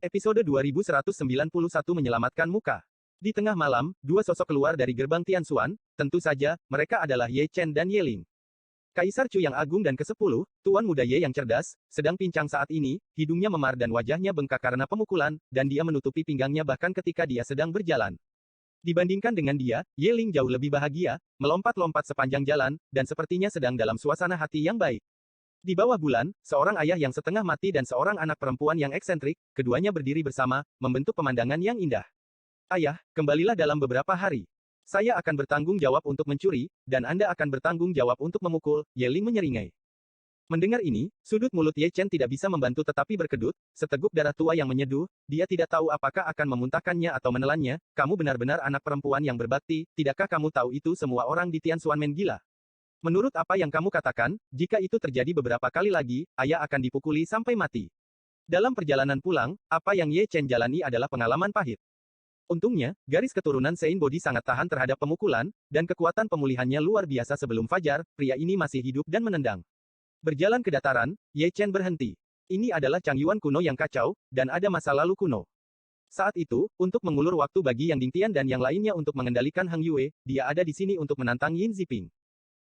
Episode 2191 menyelamatkan muka. Di tengah malam, dua sosok keluar dari gerbang Tianxuan, tentu saja, mereka adalah Ye Chen dan Ye Ling. Kaisar Chu yang agung dan ke-10, tuan muda Ye yang cerdas, sedang pincang saat ini, hidungnya memar dan wajahnya bengkak karena pemukulan, dan dia menutupi pinggangnya bahkan ketika dia sedang berjalan. Dibandingkan dengan dia, Ye Ling jauh lebih bahagia, melompat-lompat sepanjang jalan, dan sepertinya sedang dalam suasana hati yang baik. Di bawah bulan, seorang ayah yang setengah mati dan seorang anak perempuan yang eksentrik, keduanya berdiri bersama, membentuk pemandangan yang indah. Ayah, kembalilah dalam beberapa hari. Saya akan bertanggung jawab untuk mencuri, dan Anda akan bertanggung jawab untuk memukul, Ye Ling menyeringai. Mendengar ini, sudut mulut Ye Chen tidak bisa membantu tetapi berkedut, seteguk darah tua yang menyeduh, dia tidak tahu apakah akan memuntahkannya atau menelannya, kamu benar-benar anak perempuan yang berbakti, tidakkah kamu tahu itu semua orang di Tianxuan men gila? Menurut apa yang kamu katakan, jika itu terjadi beberapa kali lagi, ayah akan dipukuli sampai mati. Dalam perjalanan pulang, apa yang Ye Chen jalani adalah pengalaman pahit. Untungnya, garis keturunan Sein Body sangat tahan terhadap pemukulan, dan kekuatan pemulihannya luar biasa sebelum fajar, pria ini masih hidup dan menendang. Berjalan ke dataran, Ye Chen berhenti. Ini adalah Changyuan kuno yang kacau, dan ada masa lalu kuno. Saat itu, untuk mengulur waktu bagi Yang Dingtian dan yang lainnya untuk mengendalikan Hang Yue, dia ada di sini untuk menantang Yin Ziping.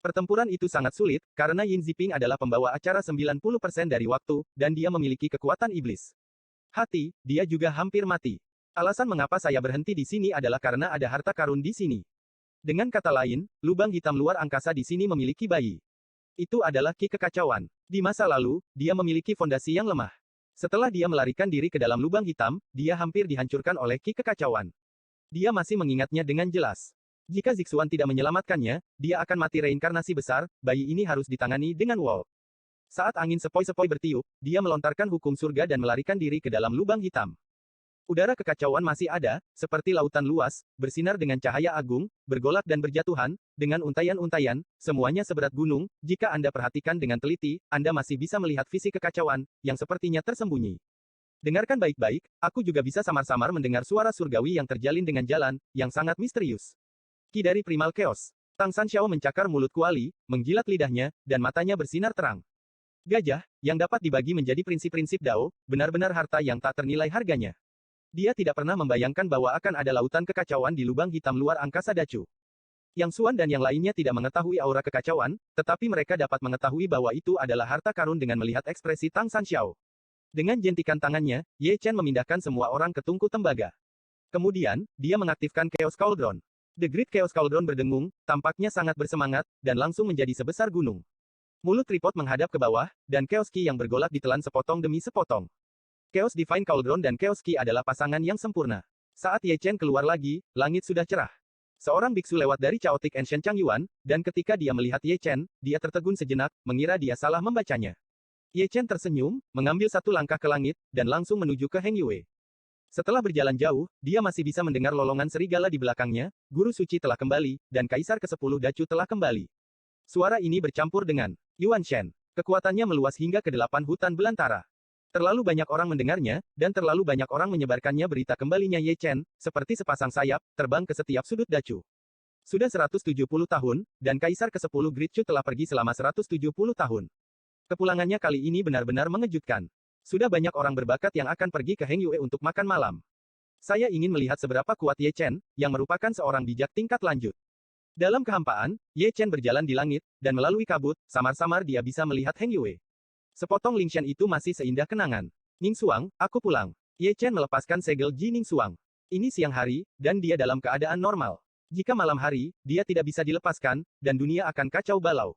Pertempuran itu sangat sulit, karena Yin Ziping adalah pembawa acara 90% dari waktu, dan dia memiliki kekuatan iblis. Hati, dia juga hampir mati. Alasan mengapa saya berhenti di sini adalah karena ada harta karun di sini. Dengan kata lain, lubang hitam luar angkasa di sini memiliki bayi. Itu adalah ki kekacauan. Di masa lalu, dia memiliki fondasi yang lemah. Setelah dia melarikan diri ke dalam lubang hitam, dia hampir dihancurkan oleh ki kekacauan. Dia masih mengingatnya dengan jelas. Jika Zixuan tidak menyelamatkannya, dia akan mati reinkarnasi besar, bayi ini harus ditangani dengan Wolf. Saat angin sepoi-sepoi bertiup, dia melontarkan hukum surga dan melarikan diri ke dalam lubang hitam. Udara kekacauan masih ada, seperti lautan luas, bersinar dengan cahaya agung, bergolak dan berjatuhan, dengan untayan-untayan, semuanya seberat gunung, jika Anda perhatikan dengan teliti, Anda masih bisa melihat visi kekacauan, yang sepertinya tersembunyi. Dengarkan baik-baik, aku juga bisa samar-samar mendengar suara surgawi yang terjalin dengan jalan, yang sangat misterius. Ki dari Primal Chaos. Tang Sanxiao mencakar mulut kuali, menjilat lidahnya, dan matanya bersinar terang. Gajah, yang dapat dibagi menjadi prinsip-prinsip Dao, benar-benar harta yang tak ternilai harganya. Dia tidak pernah membayangkan bahwa akan ada lautan kekacauan di lubang hitam luar angkasa Dacu. Yang Xuan dan yang lainnya tidak mengetahui aura kekacauan, tetapi mereka dapat mengetahui bahwa itu adalah harta karun dengan melihat ekspresi Tang Sanxiao. Dengan jentikan tangannya, Ye Chen memindahkan semua orang ke tungku tembaga. Kemudian, dia mengaktifkan Chaos Cauldron. The Great Chaos Cauldron berdengung, tampaknya sangat bersemangat, dan langsung menjadi sebesar gunung. Mulut tripod menghadap ke bawah, dan Chaos Ki yang bergolak ditelan sepotong demi sepotong. Chaos Divine Cauldron dan Chaos Ki adalah pasangan yang sempurna. Saat Ye Chen keluar lagi, langit sudah cerah. Seorang biksu lewat dari Chaotic Ancient Changyuan, dan ketika dia melihat Ye Chen, dia tertegun sejenak, mengira dia salah membacanya. Ye Chen tersenyum, mengambil satu langkah ke langit, dan langsung menuju ke Heng Yue. Setelah berjalan jauh, dia masih bisa mendengar lolongan serigala di belakangnya, guru suci telah kembali, dan kaisar ke-10 Dacu telah kembali. Suara ini bercampur dengan Yuan Shen. Kekuatannya meluas hingga ke 8 hutan belantara. Terlalu banyak orang mendengarnya, dan terlalu banyak orang menyebarkannya berita kembalinya Ye Chen, seperti sepasang sayap, terbang ke setiap sudut Dacu. Sudah 170 tahun, dan kaisar ke-10 Great Chu telah pergi selama 170 tahun. Kepulangannya kali ini benar-benar mengejutkan. Sudah banyak orang berbakat yang akan pergi ke Heng Yue untuk makan malam. Saya ingin melihat seberapa kuat Ye Chen, yang merupakan seorang bijak tingkat lanjut. Dalam kehampaan, Ye Chen berjalan di langit, dan melalui kabut, samar-samar dia bisa melihat Heng Yue. Sepotong Lingshan itu masih seindah kenangan. Ning Xuang, aku pulang. Ye Chen melepaskan segel Ji Ning Xuang. Ini siang hari, dan dia dalam keadaan normal. Jika malam hari, dia tidak bisa dilepaskan, dan dunia akan kacau balau.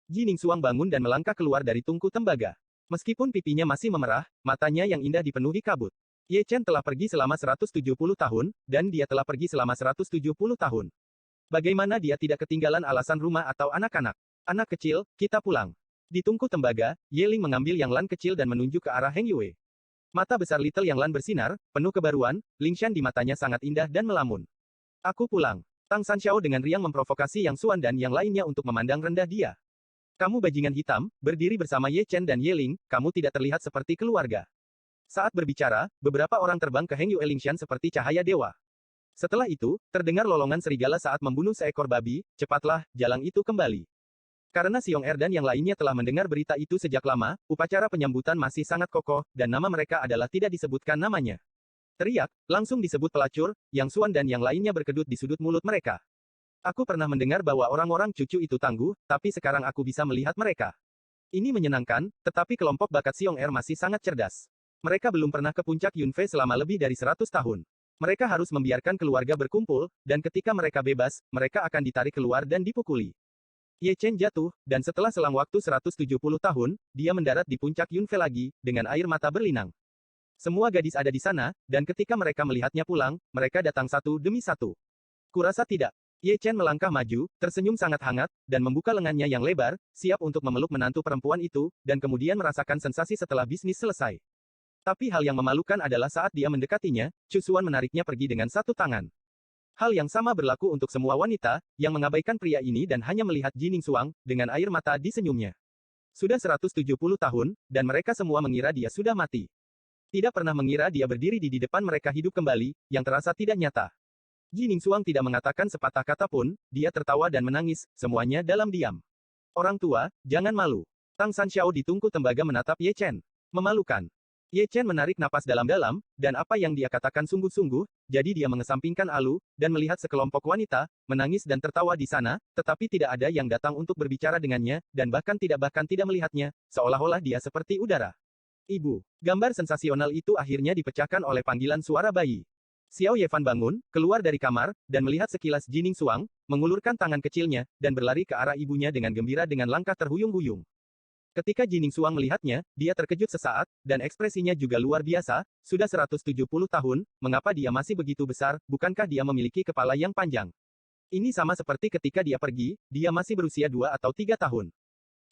Ji Ning Xuang bangun dan melangkah keluar dari tungku tembaga. Meskipun pipinya masih memerah, matanya yang indah dipenuhi kabut. Ye Chen telah pergi selama 170 tahun, dan dia telah pergi selama 170 tahun. Bagaimana dia tidak ketinggalan alasan rumah atau anak-anak? Anak kecil, kita pulang. Di tungku tembaga, Ye Ling mengambil Yang Lan kecil dan menunjuk ke arah Heng Yue. Mata besar Little Yang Lan bersinar, penuh kebaruan, Lingshan di matanya sangat indah dan melamun. Aku pulang. Tang Sanxiao dengan riang memprovokasi Yang Xuan dan yang lainnya untuk memandang rendah dia. Kamu bajingan hitam, berdiri bersama Ye Chen dan Ye Ling, kamu tidak terlihat seperti keluarga. Saat berbicara, beberapa orang terbang ke Heng Yue Lingshan seperti cahaya dewa. Setelah itu, terdengar lolongan serigala saat membunuh seekor babi, cepatlah, jalang itu kembali. Karena Xiong Er dan yang lainnya telah mendengar berita itu sejak lama, upacara penyambutan masih sangat kokoh, dan nama mereka adalah tidak disebutkan namanya. Teriak, langsung disebut pelacur, Yang Xuan dan yang lainnya berkedut di sudut mulut mereka. Aku pernah mendengar bahwa orang-orang cucu itu tangguh, tapi sekarang aku bisa melihat mereka. Ini menyenangkan, tetapi kelompok bakat Xiong Er masih sangat cerdas. Mereka belum pernah ke puncak Yunfei selama lebih dari 100 tahun. Mereka harus membiarkan keluarga berkumpul, dan ketika mereka bebas, mereka akan ditarik keluar dan dipukuli. Ye Chen jatuh, dan setelah selang waktu 170 tahun, dia mendarat di puncak Yunfei lagi, dengan air mata berlinang. Semua gadis ada di sana, dan ketika mereka melihatnya pulang, mereka datang satu demi satu. Kurasa tidak. Ye Chen melangkah maju, tersenyum sangat hangat, dan membuka lengannya yang lebar, siap untuk memeluk menantu perempuan itu, dan kemudian merasakan sensasi setelah bisnis selesai. Tapi hal yang memalukan adalah saat dia mendekatinya, Chu Xuan menariknya pergi dengan satu tangan. Hal yang sama berlaku untuk semua wanita, yang mengabaikan pria ini dan hanya melihat Jining Xuang, dengan air mata di senyumnya. Sudah 170 tahun, dan mereka semua mengira dia sudah mati. Tidak pernah mengira dia berdiri di depan mereka hidup kembali, yang terasa tidak nyata. Jining Xuang tidak mengatakan sepatah kata pun, dia tertawa dan menangis, semuanya dalam diam. Orang tua, jangan malu. Tang Sanxiao ditungku tembaga menatap Ye Chen. Memalukan. Ye Chen menarik napas dalam-dalam, dan apa yang dia katakan sungguh-sungguh, jadi dia mengesampingkan alu, dan melihat sekelompok wanita, menangis dan tertawa di sana, tetapi tidak ada yang datang untuk berbicara dengannya, dan bahkan tidak melihatnya, seolah-olah dia seperti udara. Ibu, gambar sensasional itu akhirnya dipecahkan oleh panggilan suara bayi. Xiao Yefan bangun, keluar dari kamar, dan melihat sekilas Jining Xuang, mengulurkan tangan kecilnya, dan berlari ke arah ibunya dengan gembira dengan langkah terhuyung-huyung. Ketika Jining Xuang melihatnya, dia terkejut sesaat, dan ekspresinya juga luar biasa, sudah 170 tahun, mengapa dia masih begitu besar, bukankah dia memiliki kepala yang panjang? Ini sama seperti ketika dia pergi, dia masih berusia 2 atau 3 tahun.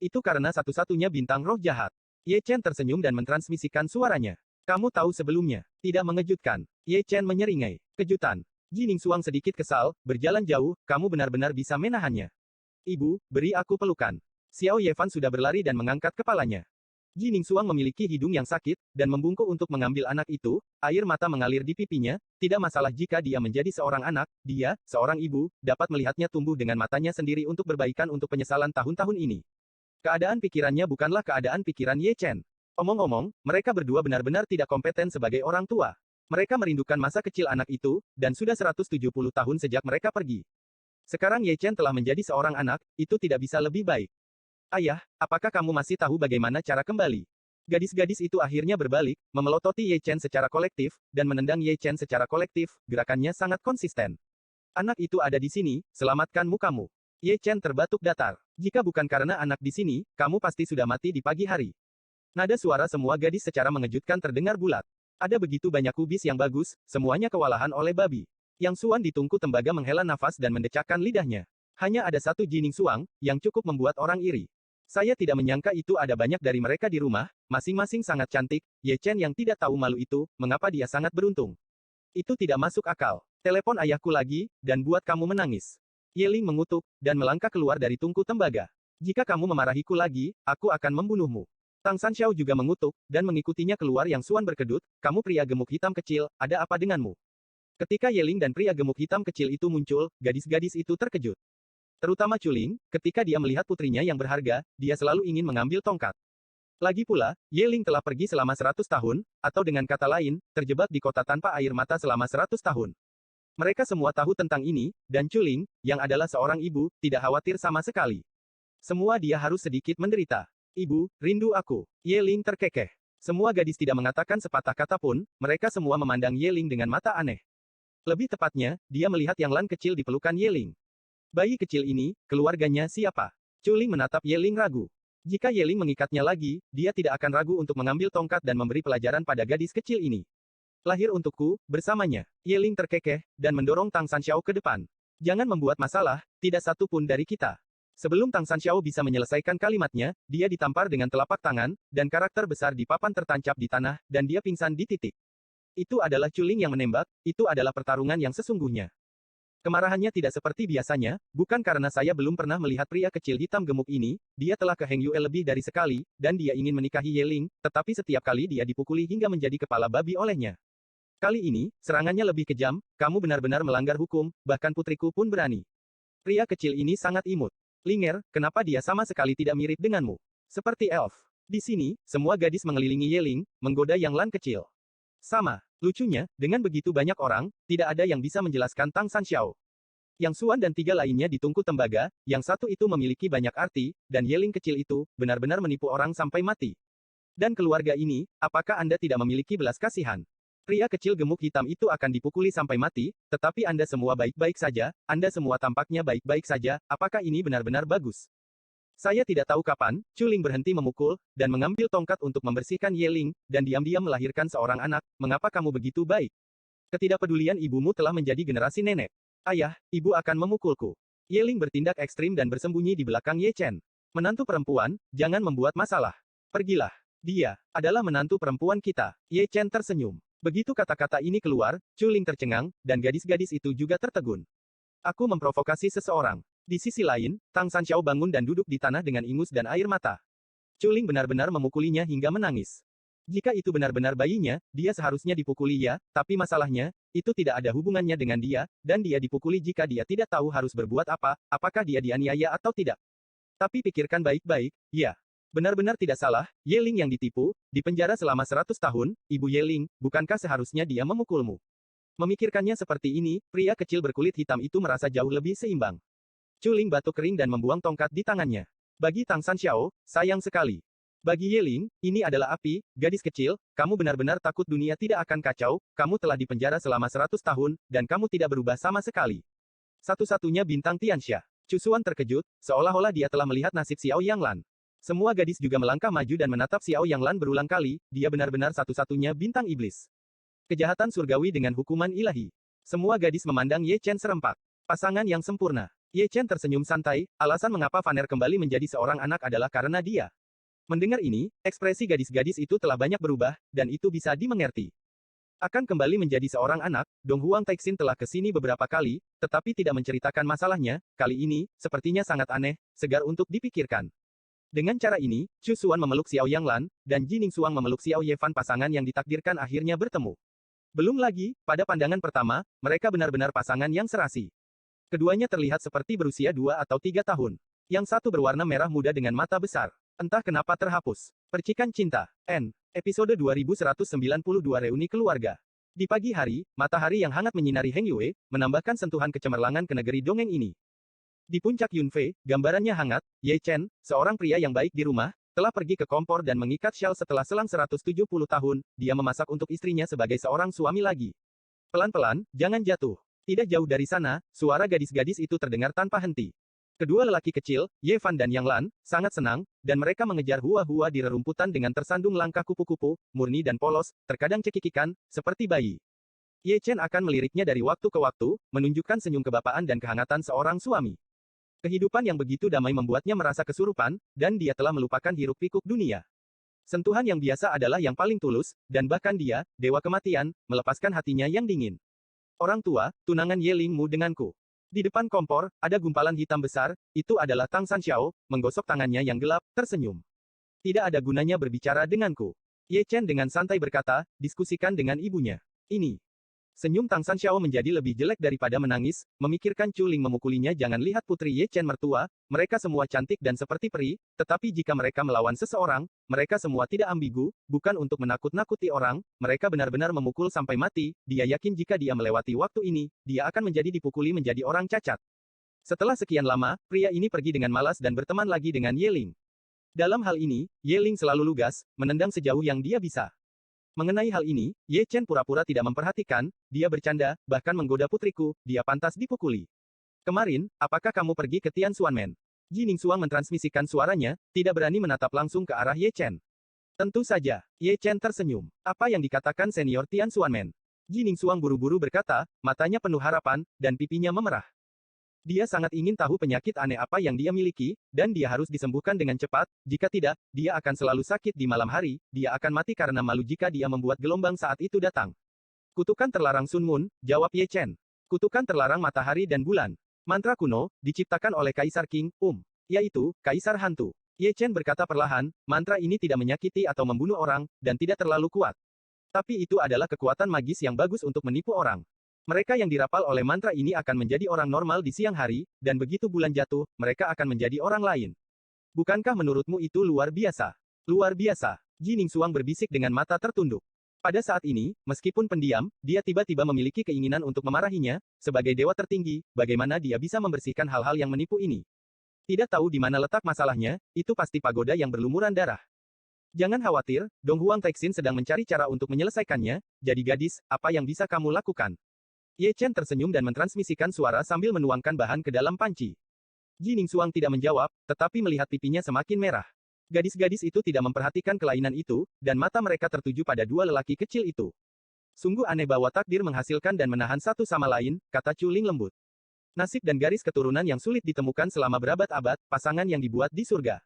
Itu karena satu-satunya bintang roh jahat. Ye Chen tersenyum dan mentransmisikan suaranya. Kamu tahu sebelumnya. Tidak mengejutkan. Ye Chen menyeringai. Kejutan. Jining Xuang sedikit kesal, berjalan jauh, kamu benar-benar bisa menahannya. Ibu, beri aku pelukan. Xiao Yefan sudah berlari dan mengangkat kepalanya. Jining Xuang memiliki hidung yang sakit, dan membungkuk untuk mengambil anak itu, air mata mengalir di pipinya, tidak masalah jika dia menjadi seorang anak, dia, seorang ibu, dapat melihatnya tumbuh dengan matanya sendiri untuk berbaikan untuk penyesalan tahun-tahun ini. Keadaan pikirannya bukanlah keadaan pikiran Ye Chen. Omong-omong, mereka berdua benar-benar tidak kompeten sebagai orang tua. Mereka merindukan masa kecil anak itu, dan sudah 170 tahun sejak mereka pergi. Sekarang Ye Chen telah menjadi seorang anak, itu tidak bisa lebih baik. Ayah, apakah kamu masih tahu bagaimana cara kembali? Gadis-gadis itu akhirnya berbalik, memelototi Ye Chen secara kolektif, dan menendang Ye Chen secara kolektif, gerakannya sangat konsisten. Anak itu ada di sini, selamatkan mukamu. Ye Chen terbatuk datar. Jika bukan karena anak di sini, kamu pasti sudah mati di pagi hari. Nada suara semua gadis secara mengejutkan terdengar bulat. Ada begitu banyak kubis yang bagus, semuanya kewalahan oleh babi. Yang Xuan ditungku tembaga menghela nafas dan mendecakkan lidahnya. Hanya ada satu Jining Xuang, yang cukup membuat orang iri. Saya tidak menyangka itu ada banyak dari mereka di rumah, masing-masing sangat cantik, Ye Chen yang tidak tahu malu itu, mengapa dia sangat beruntung. Itu tidak masuk akal. Telepon ayahku lagi, dan buat kamu menangis. Ye Ling mengutuk, dan melangkah keluar dari tungku tembaga. Jika kamu memarahiku lagi, aku akan membunuhmu. Tang Sanxiao juga mengutuk, dan mengikutinya keluar Yang Xuan berkedut, kamu pria gemuk hitam kecil, ada apa denganmu? Ketika Ye Ling dan pria gemuk hitam kecil itu muncul, gadis-gadis itu terkejut. Terutama Chuling, ketika dia melihat putrinya yang berharga, dia selalu ingin mengambil tongkat. Lagi pula, Ye Ling telah pergi selama 100 tahun, atau dengan kata lain, terjebak di kota tanpa air mata selama 100 tahun. Mereka semua tahu tentang ini, dan Chuling, yang adalah seorang ibu, tidak khawatir sama sekali. Semua dia harus sedikit menderita. Ibu, rindu aku. Ye Ling terkekeh. Semua gadis tidak mengatakan sepatah kata pun, mereka semua memandang Ye Ling dengan mata aneh. Lebih tepatnya, dia melihat Yang Lan kecil di pelukan Ye Ling. Bayi kecil ini, keluarganya siapa? Chuling menatap Ye Ling ragu. Jika Ye Ling mengikatnya lagi, dia tidak akan ragu untuk mengambil tongkat dan memberi pelajaran pada gadis kecil ini. Lahir untukku, bersamanya. Ye Ling terkekeh, dan mendorong Tang Sanxiao ke depan. Jangan membuat masalah, tidak satu pun dari kita. Sebelum Tang Sanxiao bisa menyelesaikan kalimatnya, dia ditampar dengan telapak tangan, dan karakter besar di papan tertancap di tanah, dan dia pingsan di titik. Itu adalah Chuling yang menembak, itu adalah pertarungan yang sesungguhnya. Kemarahannya tidak seperti biasanya, bukan karena saya belum pernah melihat pria kecil hitam gemuk ini, dia telah ke Heng Yue lebih dari sekali, dan dia ingin menikahi Ye Ling, tetapi setiap kali dia dipukuli hingga menjadi kepala babi olehnya. Kali ini, serangannya lebih kejam, kamu benar-benar melanggar hukum, bahkan putriku pun berani. Pria kecil ini sangat imut. Linger, kenapa dia sama sekali tidak mirip denganmu? Seperti elf. Di sini, semua gadis mengelilingi Yeling, menggoda Yang Lan kecil. Sama. Lucunya, dengan begitu banyak orang, tidak ada yang bisa menjelaskan Tang Sanxiao. Yang Xuan dan 3 lainnya ditungku tembaga, yang satu itu memiliki banyak arti, dan Yeling kecil itu, benar-benar menipu orang sampai mati. Dan keluarga ini, apakah Anda tidak memiliki belas kasihan? Pria kecil gemuk hitam itu akan dipukuli sampai mati, tetapi Anda semua baik-baik saja, Anda semua tampaknya baik-baik saja, apakah ini benar-benar bagus? Saya tidak tahu kapan, Chuling berhenti memukul, dan mengambil tongkat untuk membersihkan Yeling, dan diam-diam melahirkan seorang anak, mengapa kamu begitu baik? Ketidakpedulian ibumu telah menjadi generasi nenek. Ayah, ibu akan memukulku. Yeling bertindak ekstrim dan bersembunyi di belakang Ye Chen. Menantu perempuan, jangan membuat masalah. Pergilah. Dia adalah menantu perempuan kita. Ye Chen tersenyum. Begitu kata-kata ini keluar, Chuling tercengang, dan gadis-gadis itu juga tertegun. Aku memprovokasi seseorang. Di sisi lain, Tang Sanxiao bangun dan duduk di tanah dengan ingus dan air mata. Chuling benar-benar memukulinya hingga menangis. Jika itu benar-benar bayinya, dia seharusnya dipukuli ya, tapi masalahnya, itu tidak ada hubungannya dengan dia, dan dia dipukuli jika dia tidak tahu harus berbuat apa, apakah dia dianiaya atau tidak. Tapi pikirkan baik-baik, ya. Benar-benar tidak salah, Yeling yang ditipu, dipenjara selama 100 tahun, Ibu Yeling, bukankah seharusnya dia memukulmu? Memikirkannya seperti ini, pria kecil berkulit hitam itu merasa jauh lebih seimbang. Chuling batuk kering dan membuang tongkat di tangannya. Bagi Tang Sanxiao, sayang sekali. Bagi Yeling, ini adalah api, gadis kecil, kamu benar-benar takut dunia tidak akan kacau, kamu telah dipenjara selama 100 tahun, dan kamu tidak berubah sama sekali. Satu-satunya bintang Tianxia. Chu Xuan terkejut, seolah-olah dia telah melihat nasib Xiao Yang Lan. Semua gadis juga melangkah maju dan menatap Xiao Yang Lan berulang kali, dia benar-benar satu-satunya bintang iblis. Kejahatan surgawi dengan hukuman ilahi. Semua gadis memandang Ye Chen serempak. Pasangan yang sempurna. Ye Chen tersenyum santai, alasan mengapa Vaner kembali menjadi seorang anak adalah karena dia. Mendengar ini, ekspresi gadis-gadis itu telah banyak berubah, dan itu bisa dimengerti. Akan kembali menjadi seorang anak, Dong Huang Taixin telah ke sini beberapa kali, tetapi tidak menceritakan masalahnya, kali ini, sepertinya sangat aneh, segar untuk dipikirkan. Dengan cara ini, Chu Xuan memeluk Xiao Yang Lan, dan Jining Xuang memeluk Xiao Ye Fan, pasangan yang ditakdirkan akhirnya bertemu. Belum lagi, pada pandangan pertama, mereka benar-benar pasangan yang serasi. Keduanya terlihat seperti berusia 2 atau 3 tahun. Yang satu berwarna merah muda dengan mata besar. Entah kenapa terhapus. Percikan cinta. N. Episode 2192 Reuni Keluarga. Di pagi hari, matahari yang hangat menyinari Heng Yue, menambahkan sentuhan kecemerlangan ke negeri dongeng ini. Di puncak Yunfei, gambarannya hangat, Ye Chen, seorang pria yang baik di rumah, telah pergi ke kompor dan mengikat syal setelah selang 170 tahun, dia memasak untuk istrinya sebagai seorang suami lagi. Pelan-pelan, jangan jatuh. Tidak jauh dari sana, suara gadis-gadis itu terdengar tanpa henti. Kedua lelaki kecil, Ye Fan dan Yang Lan, sangat senang, dan mereka mengejar hua-hua di rerumputan dengan tersandung langkah kupu-kupu, murni dan polos, terkadang cekikikan, seperti bayi. Ye Chen akan meliriknya dari waktu ke waktu, menunjukkan senyum kebapaan dan kehangatan seorang suami. Kehidupan yang begitu damai membuatnya merasa kesurupan, dan dia telah melupakan hiruk-pikuk dunia. Sentuhan yang biasa adalah yang paling tulus, dan bahkan dia, dewa kematian, melepaskan hatinya yang dingin. Orang tua, tunangan Yelingmu denganku. Di depan kompor, ada gumpalan hitam besar, itu adalah Tang Sanxiao, menggosok tangannya yang gelap, tersenyum. Tidak ada gunanya berbicara denganku. Ye Chen dengan santai berkata, diskusikan dengan ibunya. Ini. Senyum Tang Sanxiao menjadi lebih jelek daripada menangis, memikirkan Chu Ling memukulinya. Jangan lihat putri Ye Chen mertua, mereka semua cantik dan seperti peri, tetapi jika mereka melawan seseorang, mereka semua tidak ambigu, bukan untuk menakut-nakuti orang, mereka benar-benar memukul sampai mati, dia yakin jika dia melewati waktu ini, dia akan menjadi dipukuli menjadi orang cacat. Setelah sekian lama, pria ini pergi dengan malas dan berteman lagi dengan Ye Ling. Dalam hal ini, Ye Ling selalu lugas, menendang sejauh yang dia bisa. Mengenai hal ini, Ye Chen pura-pura tidak memperhatikan, dia bercanda, bahkan menggoda putriku, dia pantas dipukuli. Kemarin, apakah kamu pergi ke Tian Xuanmen? Jining Xuang mentransmisikan suaranya, tidak berani menatap langsung ke arah Ye Chen. Tentu saja, Ye Chen tersenyum. Apa yang dikatakan senior Tian Xuanmen? Jining Xuang buru-buru berkata, matanya penuh harapan, dan pipinya memerah. Dia sangat ingin tahu penyakit aneh apa yang dia miliki, dan dia harus disembuhkan dengan cepat, jika tidak, dia akan selalu sakit di malam hari, dia akan mati karena malu jika dia membuat gelombang saat itu datang. Kutukan terlarang Sun Moon, jawab Ye Chen. Kutukan terlarang matahari dan bulan. Mantra kuno, diciptakan oleh Kaisar King, yaitu, Kaisar Hantu. Ye Chen berkata perlahan, mantra ini tidak menyakiti atau membunuh orang, dan tidak terlalu kuat. Tapi itu adalah kekuatan magis yang bagus untuk menipu orang. Mereka yang dirapal oleh mantra ini akan menjadi orang normal di siang hari, dan begitu bulan jatuh, mereka akan menjadi orang lain. Bukankah menurutmu itu luar biasa? Luar biasa. Ji Ningsuang berbisik dengan mata tertunduk. Pada saat ini, meskipun pendiam, dia tiba-tiba memiliki keinginan untuk memarahinya, sebagai dewa tertinggi, bagaimana dia bisa membersihkan hal-hal yang menipu ini. Tidak tahu di mana letak masalahnya, itu pasti pagoda yang berlumuran darah. Jangan khawatir, Dong Huang Taixin sedang mencari cara untuk menyelesaikannya, jadi gadis, apa yang bisa kamu lakukan? Ye Chen tersenyum dan mentransmisikan suara sambil menuangkan bahan ke dalam panci. Ji Ningsuang tidak menjawab, tetapi melihat pipinya semakin merah. Gadis-gadis itu tidak memperhatikan kelainan itu, dan mata mereka tertuju pada dua lelaki kecil itu. Sungguh aneh bahwa takdir menghasilkan dan menahan satu sama lain, kata Chu Ling lembut. Nasib dan garis keturunan yang sulit ditemukan selama berabad-abad, pasangan yang dibuat di surga.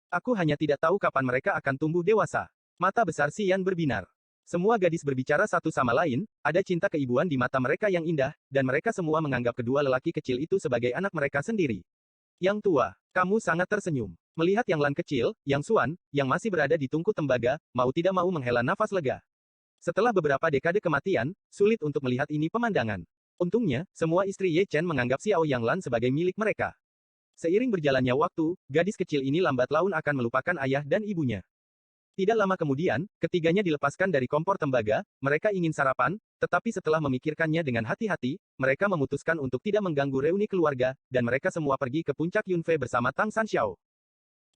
Aku hanya tidak tahu kapan mereka akan tumbuh dewasa. Mata besar Xian berbinar. Semua gadis berbicara satu sama lain, ada cinta keibuan di mata mereka yang indah, dan mereka semua menganggap kedua lelaki kecil itu sebagai anak mereka sendiri. Yang tua, kamu sangat tersenyum. Melihat Yang Lan kecil, Yang Xuan, yang masih berada di tungku tembaga, mau tidak mau menghela nafas lega. Setelah beberapa dekade kematian, sulit untuk melihat ini pemandangan. Untungnya, semua istri Ye Chen menganggap Xiao Yang Lan sebagai milik mereka. Seiring berjalannya waktu, gadis kecil ini lambat laun akan melupakan ayah dan ibunya. Tidak lama kemudian, ketiganya dilepaskan dari kompor tembaga, mereka ingin sarapan, tetapi setelah memikirkannya dengan hati-hati, mereka memutuskan untuk tidak mengganggu reuni keluarga, dan mereka semua pergi ke puncak Yunfei bersama Tang Sanxiao.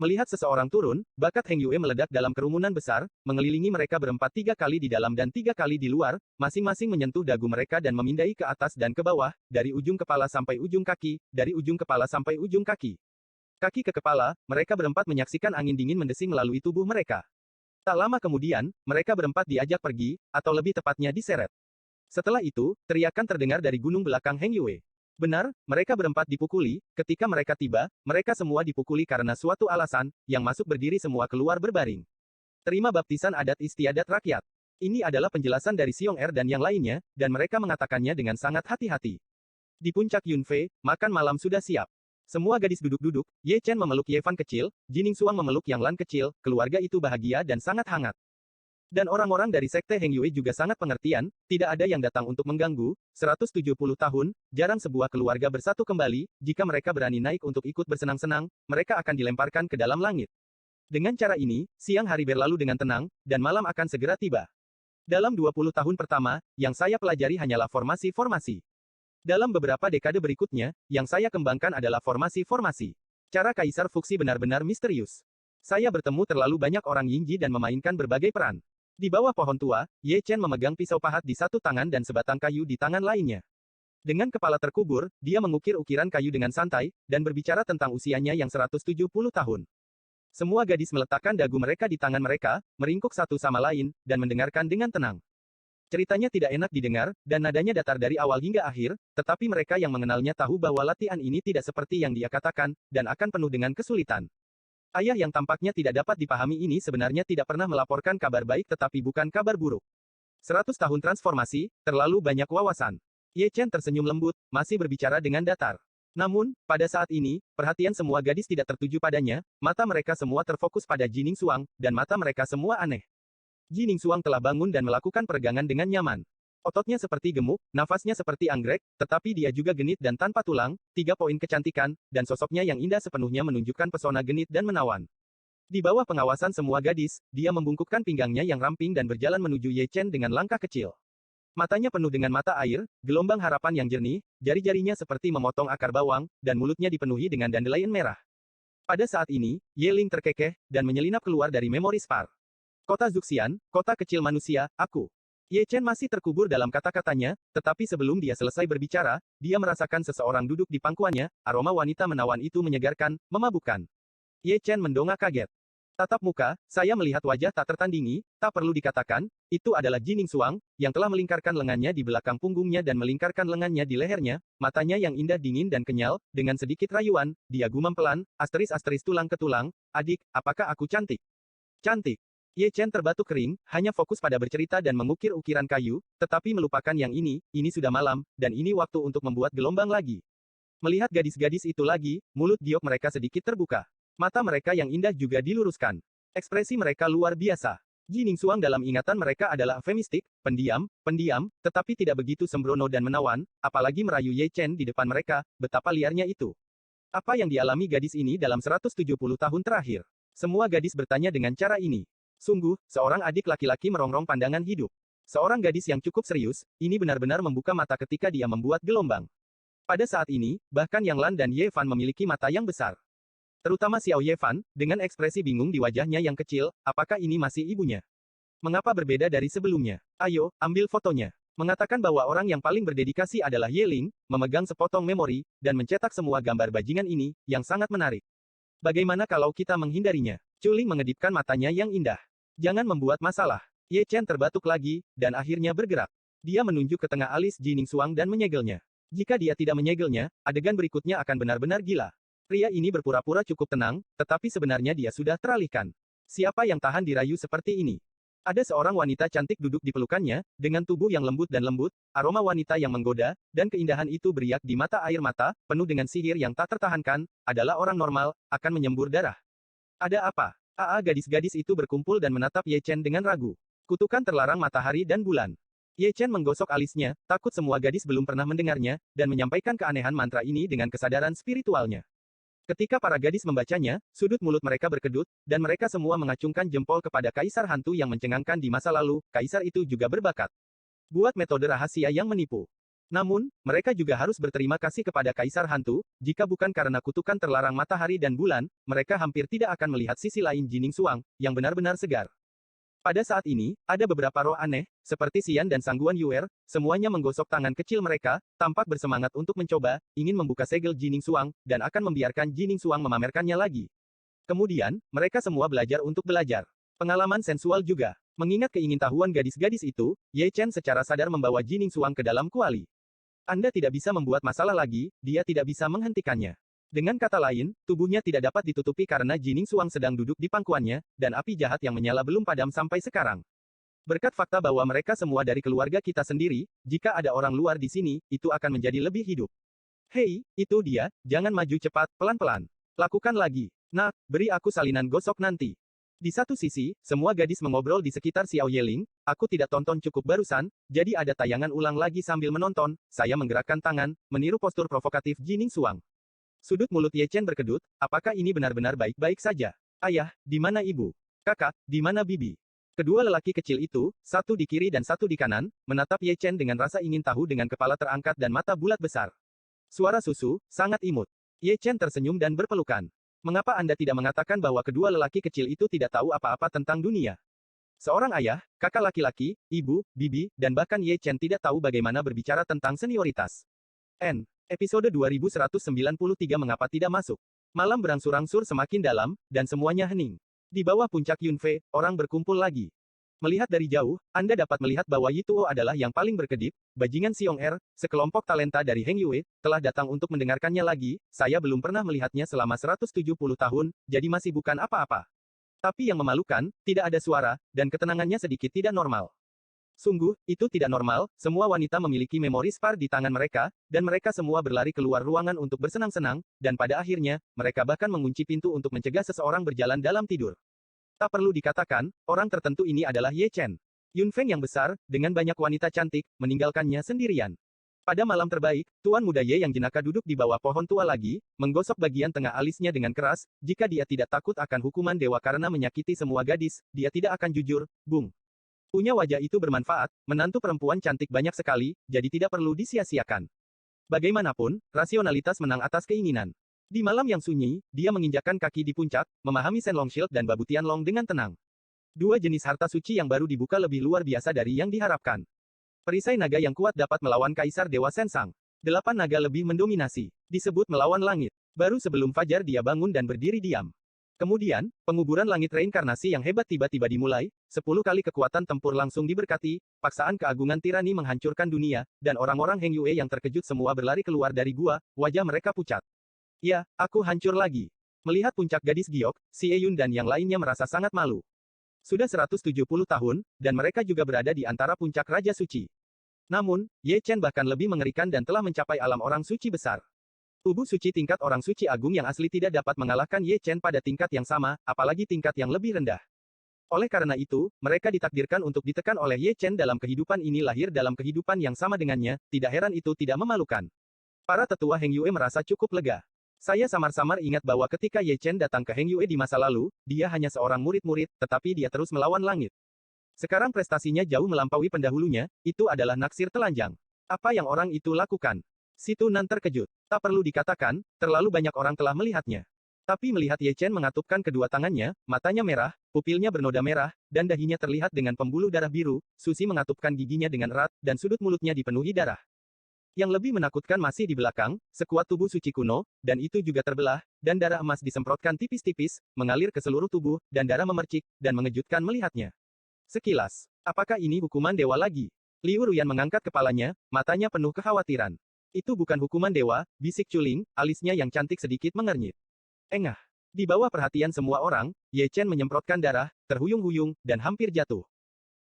Melihat seseorang turun, bakat Heng Yue meledak dalam kerumunan besar, mengelilingi mereka berempat 3 kali di dalam dan 3 kali di luar, masing-masing menyentuh dagu mereka dan memindai ke atas dan ke bawah, dari ujung kepala sampai ujung kaki, dari ujung kepala sampai ujung kaki. Kaki ke kepala, mereka berempat menyaksikan angin dingin mendesing melalui tubuh mereka. Tak lama kemudian, mereka berempat diajak pergi, atau lebih tepatnya diseret. Setelah itu, teriakan terdengar dari gunung belakang Heng Yue. Benar, mereka berempat dipukuli, ketika mereka tiba, mereka semua dipukuli karena suatu alasan, yang masuk berdiri semua keluar berbaring. Terima baptisan adat istiadat rakyat. Ini adalah penjelasan dari Xiong Er dan yang lainnya, dan mereka mengatakannya dengan sangat hati-hati. Di puncak Yunfei, makan malam sudah siap. Semua gadis duduk-duduk, Ye Chen memeluk Ye Fan kecil, Ji Ningsuang memeluk Yang Lan kecil, keluarga itu bahagia dan sangat hangat. Dan orang-orang dari Sekte Heng Yue juga sangat pengertian, tidak ada yang datang untuk mengganggu, 170 tahun, jarang sebuah keluarga bersatu kembali, jika mereka berani naik untuk ikut bersenang-senang, mereka akan dilemparkan ke dalam langit. Dengan cara ini, siang hari berlalu dengan tenang, dan malam akan segera tiba. Dalam 20 tahun pertama, yang saya pelajari hanyalah formasi-formasi. Dalam beberapa dekade berikutnya, yang saya kembangkan adalah formasi-formasi. Cara Kaisar Fuxi benar-benar misterius. Saya bertemu terlalu banyak orang Yingji dan memainkan berbagai peran. Di bawah pohon tua, Ye Chen memegang pisau pahat di satu tangan dan sebatang kayu di tangan lainnya. Dengan kepala terkubur, dia mengukir ukiran kayu dengan santai, dan berbicara tentang usianya yang 170 tahun. Semua gadis meletakkan dagu mereka di tangan mereka, meringkuk satu sama lain, dan mendengarkan dengan tenang. Ceritanya tidak enak didengar, dan nadanya datar dari awal hingga akhir, tetapi mereka yang mengenalnya tahu bahwa latihan ini tidak seperti yang dia katakan, dan akan penuh dengan kesulitan. Ayah yang tampaknya tidak dapat dipahami ini sebenarnya tidak pernah melaporkan kabar baik tetapi bukan kabar buruk. 100 tahun transformasi, terlalu banyak wawasan. Ye Chen tersenyum lembut, masih berbicara dengan datar. Namun, pada saat ini, perhatian semua gadis tidak tertuju padanya, mata mereka semua terfokus pada Ji Ningsuang, dan mata mereka semua aneh. Ji Ningsuang telah bangun dan melakukan peregangan dengan nyaman. Ototnya seperti gemuk, nafasnya seperti anggrek, tetapi dia juga genit dan tanpa tulang, 3 poin kecantikan, dan sosoknya yang indah sepenuhnya menunjukkan pesona genit dan menawan. Di bawah pengawasan semua gadis, dia membungkukkan pinggangnya yang ramping dan berjalan menuju Ye Chen dengan langkah kecil. Matanya penuh dengan mata air, gelombang harapan yang jernih, jari-jarinya seperti memotong akar bawang, dan mulutnya dipenuhi dengan dandelion merah. Pada saat ini, Ye Ling terkekeh, dan menyelinap keluar dari memori Spar. Kota Zuxian, kota kecil manusia, aku. Ye Chen masih terkubur dalam kata-katanya, tetapi sebelum dia selesai berbicara, dia merasakan seseorang duduk di pangkuannya, aroma wanita menawan itu menyegarkan, memabukkan. Ye Chen mendongak kaget. Tatap muka, saya melihat wajah tak tertandingi, tak perlu dikatakan, itu adalah Ji Ningsuang, yang telah melingkarkan lengannya di belakang punggungnya dan melingkarkan lengannya di lehernya, matanya yang indah dingin dan kenyal, dengan sedikit rayuan, dia gumam pelan, asteris-asteris tulang ke tulang, adik, apakah aku cantik? Cantik. Ye Chen terbatuk kering, hanya fokus pada bercerita dan mengukir ukiran kayu, tetapi melupakan yang ini sudah malam, dan ini waktu untuk membuat gelombang lagi. Melihat gadis-gadis itu lagi, mulut giok mereka sedikit terbuka. Mata mereka yang indah juga diluruskan. Ekspresi mereka luar biasa. Ji Ningsuang dalam ingatan mereka adalah eufemistik, pendiam, tetapi tidak begitu sembrono dan menawan, apalagi merayu Ye Chen di depan mereka, betapa liarnya itu. Apa yang dialami gadis ini dalam 170 tahun terakhir? Semua gadis bertanya dengan cara ini. Sungguh, seorang adik laki-laki merongrong pandangan hidup. Seorang gadis yang cukup serius, ini benar-benar membuka mata ketika dia membuat gelombang. Pada saat ini, bahkan Yang Lan dan Ye Fan memiliki mata yang besar. Terutama Xiao Ye Fan, dengan ekspresi bingung di wajahnya yang kecil, apakah ini masih ibunya? Mengapa berbeda dari sebelumnya? Ayo, ambil fotonya. Mengatakan bahwa orang yang paling berdedikasi adalah Ye Ling, memegang sepotong memori, dan mencetak semua gambar bajingan ini, yang sangat menarik. Bagaimana kalau kita menghindarinya? Chu Ling mengedipkan matanya yang indah. Jangan membuat masalah. Ye Chen terbatuk lagi, dan akhirnya bergerak. Dia menunjuk ke tengah alis Ji Ningsuang dan menyegelnya. Jika dia tidak menyegelnya, adegan berikutnya akan benar-benar gila. Pria ini berpura-pura cukup tenang, tetapi sebenarnya dia sudah teralihkan. Siapa yang tahan dirayu seperti ini? Ada seorang wanita cantik duduk di pelukannya, dengan tubuh yang lembut dan lembut, aroma wanita yang menggoda, dan keindahan itu beriak di mata air mata, penuh dengan sihir yang tak tertahankan, adalah orang normal, akan menyembur darah. Ada apa? Gadis-gadis itu berkumpul dan menatap Ye Chen dengan ragu. Kutukan terlarang matahari dan bulan. Ye Chen menggosok alisnya, takut semua gadis belum pernah mendengarnya, dan menyampaikan keanehan mantra ini dengan kesadaran spiritualnya. Ketika para gadis membacanya, sudut mulut mereka berkedut, dan mereka semua mengacungkan jempol kepada kaisar hantu yang mencengangkan di masa lalu. Kaisar itu juga berbakat buat metode rahasia yang menipu. Namun, mereka juga harus berterima kasih kepada kaisar hantu, jika bukan karena kutukan terlarang matahari dan bulan, mereka hampir tidak akan melihat sisi lain Ji Ningsuang, yang benar-benar segar. Pada saat ini, ada beberapa roh aneh, seperti Xian dan Sangguan Yuer, semuanya menggosok tangan kecil mereka, tampak bersemangat untuk mencoba, ingin membuka segel Ji Ningsuang, dan akan membiarkan Ji Ningsuang memamerkannya lagi. Kemudian, mereka semua belajar untuk belajar. Pengalaman sensual juga. Mengingat keingintahuan gadis-gadis itu, Ye Chen secara sadar membawa Ji Ningsuang ke dalam kuali. Anda tidak bisa membuat masalah lagi, dia tidak bisa menghentikannya. Dengan kata lain, tubuhnya tidak dapat ditutupi karena Ji Ningsuang sedang duduk di pangkuannya, dan api jahat yang menyala belum padam sampai sekarang. Berkat fakta bahwa mereka semua dari keluarga kita sendiri, jika ada orang luar di sini, itu akan menjadi lebih hidup. Hei, itu dia, jangan maju cepat, pelan-pelan. Lakukan lagi. Nak, beri aku salinan gosok nanti. Di satu sisi, semua gadis mengobrol di sekitar Xiao Yeling, aku tidak tonton cukup barusan, jadi ada tayangan ulang lagi sambil menonton, saya menggerakkan tangan, meniru postur provokatif Ji Ningsuang. Sudut mulut Ye Chen berkedut, apakah ini benar-benar baik-baik saja? Ayah, di mana ibu? Kakak, di mana bibi? Kedua lelaki kecil itu, satu di kiri dan satu di kanan, menatap Ye Chen dengan rasa ingin tahu dengan kepala terangkat dan mata bulat besar. Suara susu, sangat imut. Ye Chen tersenyum dan berpelukan. Mengapa Anda tidak mengatakan bahwa kedua lelaki kecil itu tidak tahu apa-apa tentang dunia? Seorang ayah, kakak laki-laki, ibu, bibi, dan bahkan Ye Chen tidak tahu bagaimana berbicara tentang senioritas. Episode 2193 mengapa tidak masuk? Malam berangsur-angsur semakin dalam, dan semuanya hening. Di bawah puncak Yunfei, orang berkumpul lagi. Melihat dari jauh, Anda dapat melihat bahwa Yituo adalah yang paling berkedip, bajingan Xiong Er, sekelompok talenta dari Heng Yue, telah datang untuk mendengarkannya lagi, saya belum pernah melihatnya selama 170 tahun, jadi masih bukan apa-apa. Tapi yang memalukan, tidak ada suara, dan ketenangannya sedikit tidak normal. Sungguh, itu tidak normal, semua wanita memiliki memori spar di tangan mereka, dan mereka semua berlari keluar ruangan untuk bersenang-senang, dan pada akhirnya, mereka bahkan mengunci pintu untuk mencegah seseorang berjalan dalam tidur. Tak perlu dikatakan, orang tertentu ini adalah Ye Chen. Yunfeng yang besar, dengan banyak wanita cantik, meninggalkannya sendirian. Pada malam terbaik, Tuan Muda Ye yang jenaka duduk di bawah pohon tua lagi, menggosok bagian tengah alisnya dengan keras, jika dia tidak takut akan hukuman dewa karena menyakiti semua gadis, dia tidak akan jujur, Bung. Punya wajah itu bermanfaat, menantu perempuan cantik banyak sekali, jadi tidak perlu disia-siakan. Bagaimanapun, rasionalitas menang atas keinginan. Di malam yang sunyi, dia menginjakkan kaki di puncak, memahami Shenlong Shield dan Babu Tianlong dengan tenang. Dua jenis harta suci yang baru dibuka lebih luar biasa dari yang diharapkan. Perisai naga yang kuat dapat melawan Kaisar Dewa Sensang. 8 naga lebih mendominasi. Disebut melawan langit. Baru sebelum fajar dia bangun dan berdiri diam. Kemudian, penguburan langit reinkarnasi yang hebat tiba-tiba dimulai, 10 kali kekuatan tempur langsung diberkati, paksaan keagungan tirani menghancurkan dunia, dan orang-orang Heng Yue yang terkejut semua berlari keluar dari gua, wajah mereka pucat. Ya, aku hancur lagi. Melihat puncak gadis giok, Si Eyun dan yang lainnya merasa sangat malu. Sudah 170 tahun, dan mereka juga berada di antara puncak Raja Suci. Namun, Ye Chen bahkan lebih mengerikan dan telah mencapai alam orang suci besar. Tubuh suci tingkat orang suci agung yang asli tidak dapat mengalahkan Ye Chen pada tingkat yang sama, apalagi tingkat yang lebih rendah. Oleh karena itu, mereka ditakdirkan untuk ditekan oleh Ye Chen dalam kehidupan ini lahir dalam kehidupan yang sama dengannya, tidak heran itu tidak memalukan. Para tetua Heng Yue merasa cukup lega. Saya samar-samar ingat bahwa ketika Ye Chen datang ke Heng Yue di masa lalu, dia hanya seorang murid-murid, tetapi dia terus melawan langit. Sekarang prestasinya jauh melampaui pendahulunya, itu adalah naksir telanjang. Apa yang orang itu lakukan? Si Tunan terkejut. Tak perlu dikatakan, terlalu banyak orang telah melihatnya. Tapi melihat Ye Chen mengatupkan kedua tangannya, matanya merah, pupilnya bernoda merah, dan dahinya terlihat dengan pembuluh darah biru, Susi mengatupkan giginya dengan erat, dan sudut mulutnya dipenuhi darah. Yang lebih menakutkan masih di belakang, sekuat tubuh suci kuno, dan itu juga terbelah, dan darah emas disemprotkan tipis-tipis, mengalir ke seluruh tubuh, dan darah memercik, dan mengejutkan melihatnya. Sekilas, apakah ini hukuman dewa lagi? Liu Ruyan mengangkat kepalanya, matanya penuh kekhawatiran. Itu bukan hukuman dewa, bisik Culing, alisnya yang cantik sedikit mengernyit. Engah. Di bawah perhatian semua orang, Ye Chen menyemprotkan darah, terhuyung-huyung, dan hampir jatuh.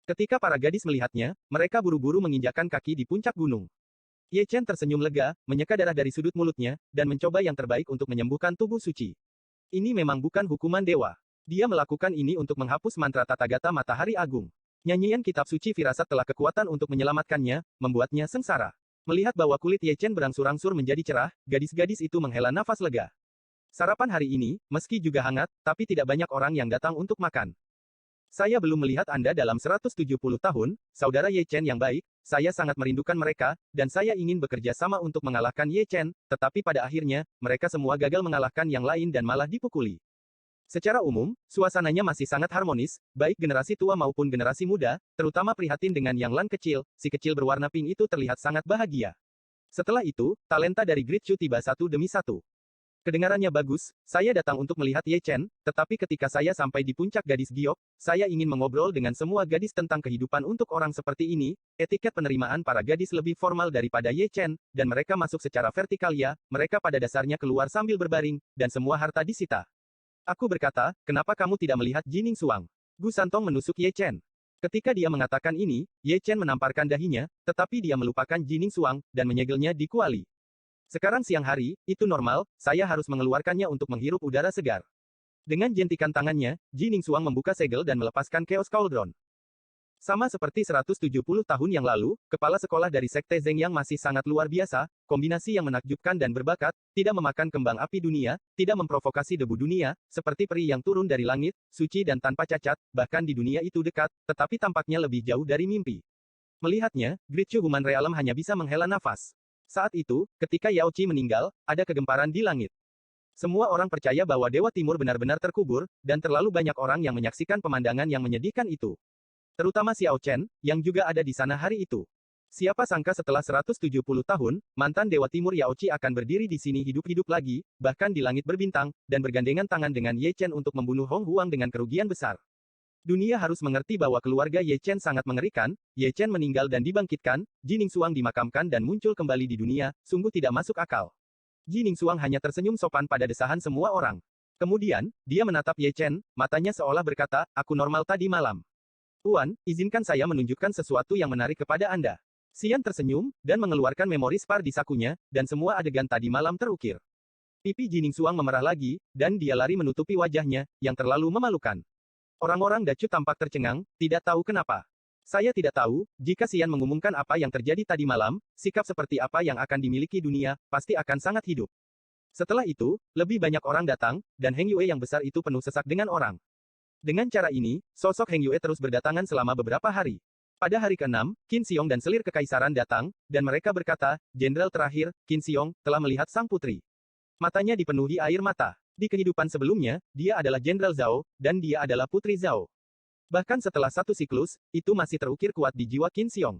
Ketika para gadis melihatnya, mereka buru-buru menginjakkan kaki di puncak gunung. Ye Chen tersenyum lega, menyeka darah dari sudut mulutnya, dan mencoba yang terbaik untuk menyembuhkan tubuh suci. Ini memang bukan hukuman dewa. Dia melakukan ini untuk menghapus mantra Tathagata Matahari Agung. Nyanyian kitab suci firasat telah kekuatan untuk menyelamatkannya, membuatnya sengsara. Melihat bahwa kulit Ye Chen berangsur-angsur menjadi cerah, gadis-gadis itu menghela nafas lega. Sarapan hari ini, meski juga hangat, tapi tidak banyak orang yang datang untuk makan. Saya belum melihat Anda dalam 170 tahun, saudara Ye Chen yang baik, saya sangat merindukan mereka, dan saya ingin bekerja sama untuk mengalahkan Ye Chen, tetapi pada akhirnya, mereka semua gagal mengalahkan yang lain dan malah dipukuli. Secara umum, suasananya masih sangat harmonis, baik generasi tua maupun generasi muda, terutama prihatin dengan Yang Lan kecil, si kecil berwarna pink itu terlihat sangat bahagia. Setelah itu, talenta dari Grid Chu tiba satu demi satu. Kedengarannya bagus, saya datang untuk melihat Ye Chen, tetapi ketika saya sampai di puncak gadis giok, saya ingin mengobrol dengan semua gadis tentang kehidupan untuk orang seperti ini, etiket penerimaan para gadis lebih formal daripada Ye Chen, dan mereka masuk secara vertikal ya, mereka pada dasarnya keluar sambil berbaring, dan semua harta disita. Aku berkata, kenapa kamu tidak melihat Jining Suang? Gu Santong menusuk Ye Chen. Ketika dia mengatakan ini, Ye Chen menamparkan dahinya, tetapi dia melupakan Jining Suang, dan menyegelnya di kuali. Sekarang siang hari, itu normal, saya harus mengeluarkannya untuk menghirup udara segar. Dengan jentikan tangannya, Jining Suang membuka segel dan melepaskan Chaos Cauldron. Sama seperti 170 tahun yang lalu, kepala sekolah dari Sekte Zeng yang masih sangat luar biasa, kombinasi yang menakjubkan dan berbakat, tidak memakan kembang api dunia, tidak memprovokasi debu dunia, seperti peri yang turun dari langit, suci dan tanpa cacat, bahkan di dunia itu dekat, tetapi tampaknya lebih jauh dari mimpi. Melihatnya, Grid Chu Human Realm hanya bisa menghela nafas. Saat itu, ketika Yao Qi meninggal, ada kegemparan di langit. Semua orang percaya bahwa Dewa Timur benar-benar terkubur, dan terlalu banyak orang yang menyaksikan pemandangan yang menyedihkan itu. Terutama Xiao Chen, yang juga ada di sana hari itu. Siapa sangka setelah 170 tahun, mantan Dewa Timur Yao Qi akan berdiri di sini hidup-hidup lagi, bahkan di langit berbintang, dan bergandengan tangan dengan Ye Chen untuk membunuh Hong Huang dengan kerugian besar. Dunia harus mengerti bahwa keluarga Ye Chen sangat mengerikan, Ye Chen meninggal dan dibangkitkan, Jining Suang dimakamkan dan muncul kembali di dunia, sungguh tidak masuk akal. Jining Suang hanya tersenyum sopan pada desahan semua orang. Kemudian, dia menatap Ye Chen, matanya seolah berkata, aku normal tadi malam. Tuan, izinkan saya menunjukkan sesuatu yang menarik kepada Anda. Xian tersenyum, dan mengeluarkan memori spar di sakunya, dan semua adegan tadi malam terukir. Pipi Jining Suang memerah lagi, dan dia lari menutupi wajahnya, yang terlalu memalukan. Orang-orang Dacu tampak tercengang, tidak tahu kenapa. Saya tidak tahu, jika Xian mengumumkan apa yang terjadi tadi malam, sikap seperti apa yang akan dimiliki dunia, pasti akan sangat hidup. Setelah itu, lebih banyak orang datang, dan Heng Yue yang besar itu penuh sesak dengan orang. Dengan cara ini, sosok Heng Yue terus berdatangan selama beberapa hari. Pada hari ke-6, Qin Xiong dan selir kekaisaran datang, dan mereka berkata, Jenderal terakhir, Qin Xiong, telah melihat sang putri. Matanya dipenuhi air mata. Di kehidupan sebelumnya, dia adalah Jenderal Zhao, dan dia adalah Putri Zhao. Bahkan setelah satu siklus, itu masih terukir kuat di jiwa Qin Xiong.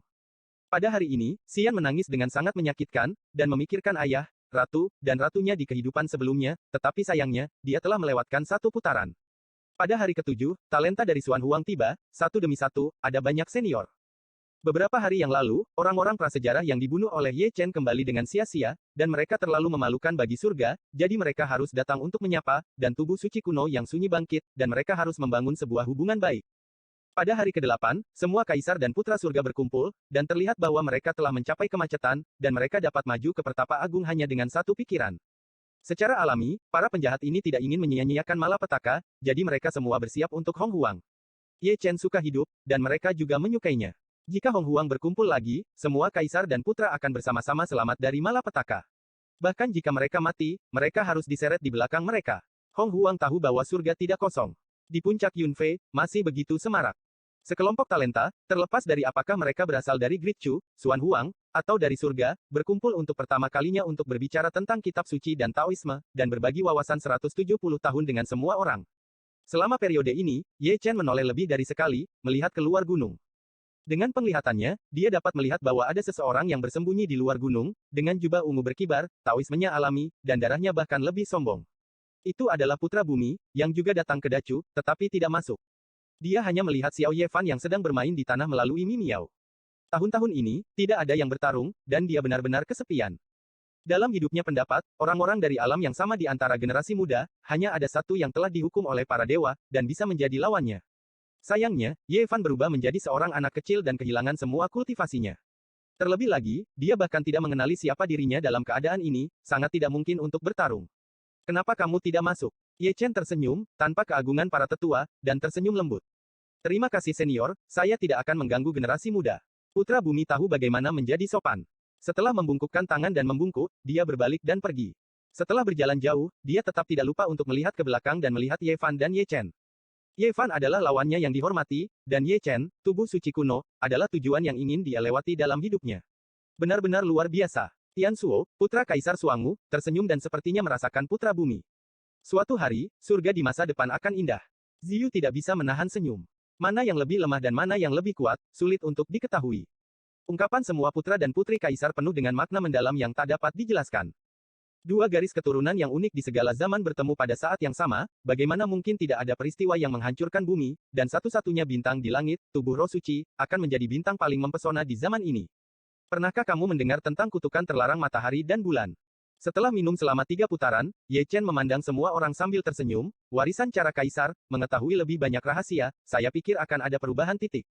Pada hari ini, Xian menangis dengan sangat menyakitkan, dan memikirkan ayah, ratu, dan ratunya di kehidupan sebelumnya, tetapi sayangnya, dia telah melewatkan satu putaran. Pada hari ke-7, talenta dari Xuan Huang tiba, satu demi satu, ada banyak senior. Beberapa hari yang lalu, orang-orang prasejarah yang dibunuh oleh Ye Chen kembali dengan sia-sia, dan mereka terlalu memalukan bagi surga, jadi mereka harus datang untuk menyapa, dan tubuh suci kuno yang sunyi bangkit, dan mereka harus membangun sebuah hubungan baik. Pada hari ke-8, semua kaisar dan putra surga berkumpul, dan terlihat bahwa mereka telah mencapai kemacetan, dan mereka dapat maju ke Pertapa Agung hanya dengan satu pikiran. Secara alami, para penjahat ini tidak ingin menyia-nyiakan malapetaka, jadi mereka semua bersiap untuk Hong Huang. Ye Chen suka hidup, dan mereka juga menyukainya. Jika Hong Huang berkumpul lagi, semua kaisar dan putra akan bersama-sama selamat dari malapetaka. Bahkan jika mereka mati, mereka harus diseret di belakang mereka. Hong Huang tahu bahwa surga tidak kosong. Di puncak Yunfei, masih begitu semarak. Sekelompok talenta, terlepas dari apakah mereka berasal dari Great Chu, Xuan Huang, atau dari surga, berkumpul untuk pertama kalinya untuk berbicara tentang kitab suci dan Taoisme, dan berbagi wawasan 170 tahun dengan semua orang. Selama periode ini, Ye Chen menoleh lebih dari sekali, melihat keluar gunung. Dengan penglihatannya, dia dapat melihat bahwa ada seseorang yang bersembunyi di luar gunung, dengan jubah ungu berkibar, Taoismenya alami, dan darahnya bahkan lebih sombong. Itu adalah putra bumi, yang juga datang ke Dacu, tetapi tidak masuk. Dia hanya melihat Xiao Yefan yang sedang bermain di tanah melalui Mimiao. Tahun-tahun ini, tidak ada yang bertarung, dan dia benar-benar kesepian. Dalam hidupnya pendapat, orang-orang dari alam yang sama di antara generasi muda, hanya ada satu yang telah dihukum oleh para dewa, dan bisa menjadi lawannya. Sayangnya, Ye Fan berubah menjadi seorang anak kecil dan kehilangan semua kultivasinya. Terlebih lagi, dia bahkan tidak mengenali siapa dirinya dalam keadaan ini, sangat tidak mungkin untuk bertarung. Kenapa kamu tidak masuk? Ye Chen tersenyum, tanpa keagungan para tetua, dan tersenyum lembut. Terima kasih senior, saya tidak akan mengganggu generasi muda. Putra bumi tahu bagaimana menjadi sopan. Setelah membungkukkan tangan dan membungkuk, dia berbalik dan pergi. Setelah berjalan jauh, dia tetap tidak lupa untuk melihat ke belakang dan melihat Ye Fan dan Ye Chen. Ye Fan adalah lawannya yang dihormati, dan Ye Chen, tubuh suci kuno, adalah tujuan yang ingin dia lewati dalam hidupnya. Benar-benar luar biasa. Tian Shuo, putra Kaisar Suangu, tersenyum dan sepertinya merasakan putra bumi. Suatu hari, surga di masa depan akan indah. Ziyu tidak bisa menahan senyum. Mana yang lebih lemah dan mana yang lebih kuat, sulit untuk diketahui. Ungkapan semua putra dan putri Kaisar penuh dengan makna mendalam yang tak dapat dijelaskan. Dua garis keturunan yang unik di segala zaman bertemu pada saat yang sama, bagaimana mungkin tidak ada peristiwa yang menghancurkan bumi, dan satu-satunya bintang di langit, tubuh roh suci, akan menjadi bintang paling mempesona di zaman ini. Pernahkah kamu mendengar tentang kutukan terlarang matahari dan bulan? Setelah minum selama 3 putaran, Ye Chen memandang semua orang sambil tersenyum, warisan cara kaisar, mengetahui lebih banyak rahasia, saya pikir akan ada perubahan titik.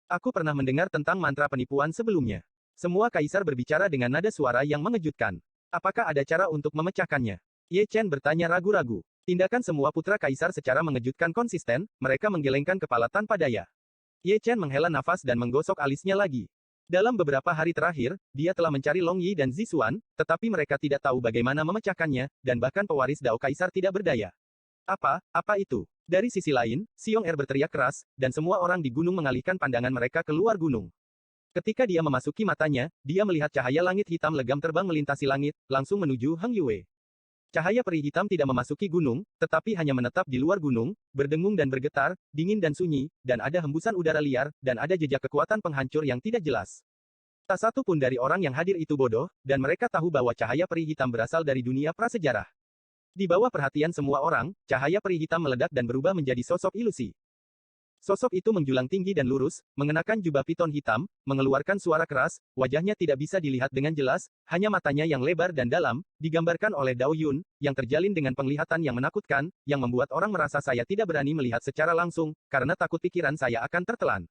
Aku pernah mendengar tentang mantra penipuan sebelumnya. Semua kaisar berbicara dengan nada suara yang mengejutkan. Apakah ada cara untuk memecahkannya? Ye Chen bertanya ragu-ragu. Tindakan semua putra kaisar secara mengejutkan konsisten, mereka menggelengkan kepala tanpa daya. Ye Chen menghela nafas dan menggosok alisnya lagi. Dalam beberapa hari terakhir, dia telah mencari Long Yi dan Zixuan, tetapi mereka tidak tahu bagaimana memecahkannya, dan bahkan pewaris Dao Kaisar tidak berdaya. Apa itu? Dari sisi lain, Xiong Er berteriak keras, dan semua orang di gunung mengalihkan pandangan mereka keluar gunung. Ketika dia memasuki matanya, dia melihat cahaya langit hitam legam terbang melintasi langit, langsung menuju Heng Yue. Cahaya peri hitam tidak memasuki gunung, tetapi hanya menetap di luar gunung, berdengung dan bergetar, dingin dan sunyi, dan ada hembusan udara liar, dan ada jejak kekuatan penghancur yang tidak jelas. Tak satu pun dari orang yang hadir itu bodoh, dan mereka tahu bahwa cahaya peri hitam berasal dari dunia prasejarah. Di bawah perhatian semua orang, cahaya peri hitam meledak dan berubah menjadi sosok ilusi. Sosok itu menjulang tinggi dan lurus, mengenakan jubah piton hitam, mengeluarkan suara keras, wajahnya tidak bisa dilihat dengan jelas, hanya matanya yang lebar dan dalam, digambarkan oleh Dao Yun, yang terjalin dengan penglihatan yang menakutkan, yang membuat orang merasa saya tidak berani melihat secara langsung, karena takut pikiran saya akan tertelan.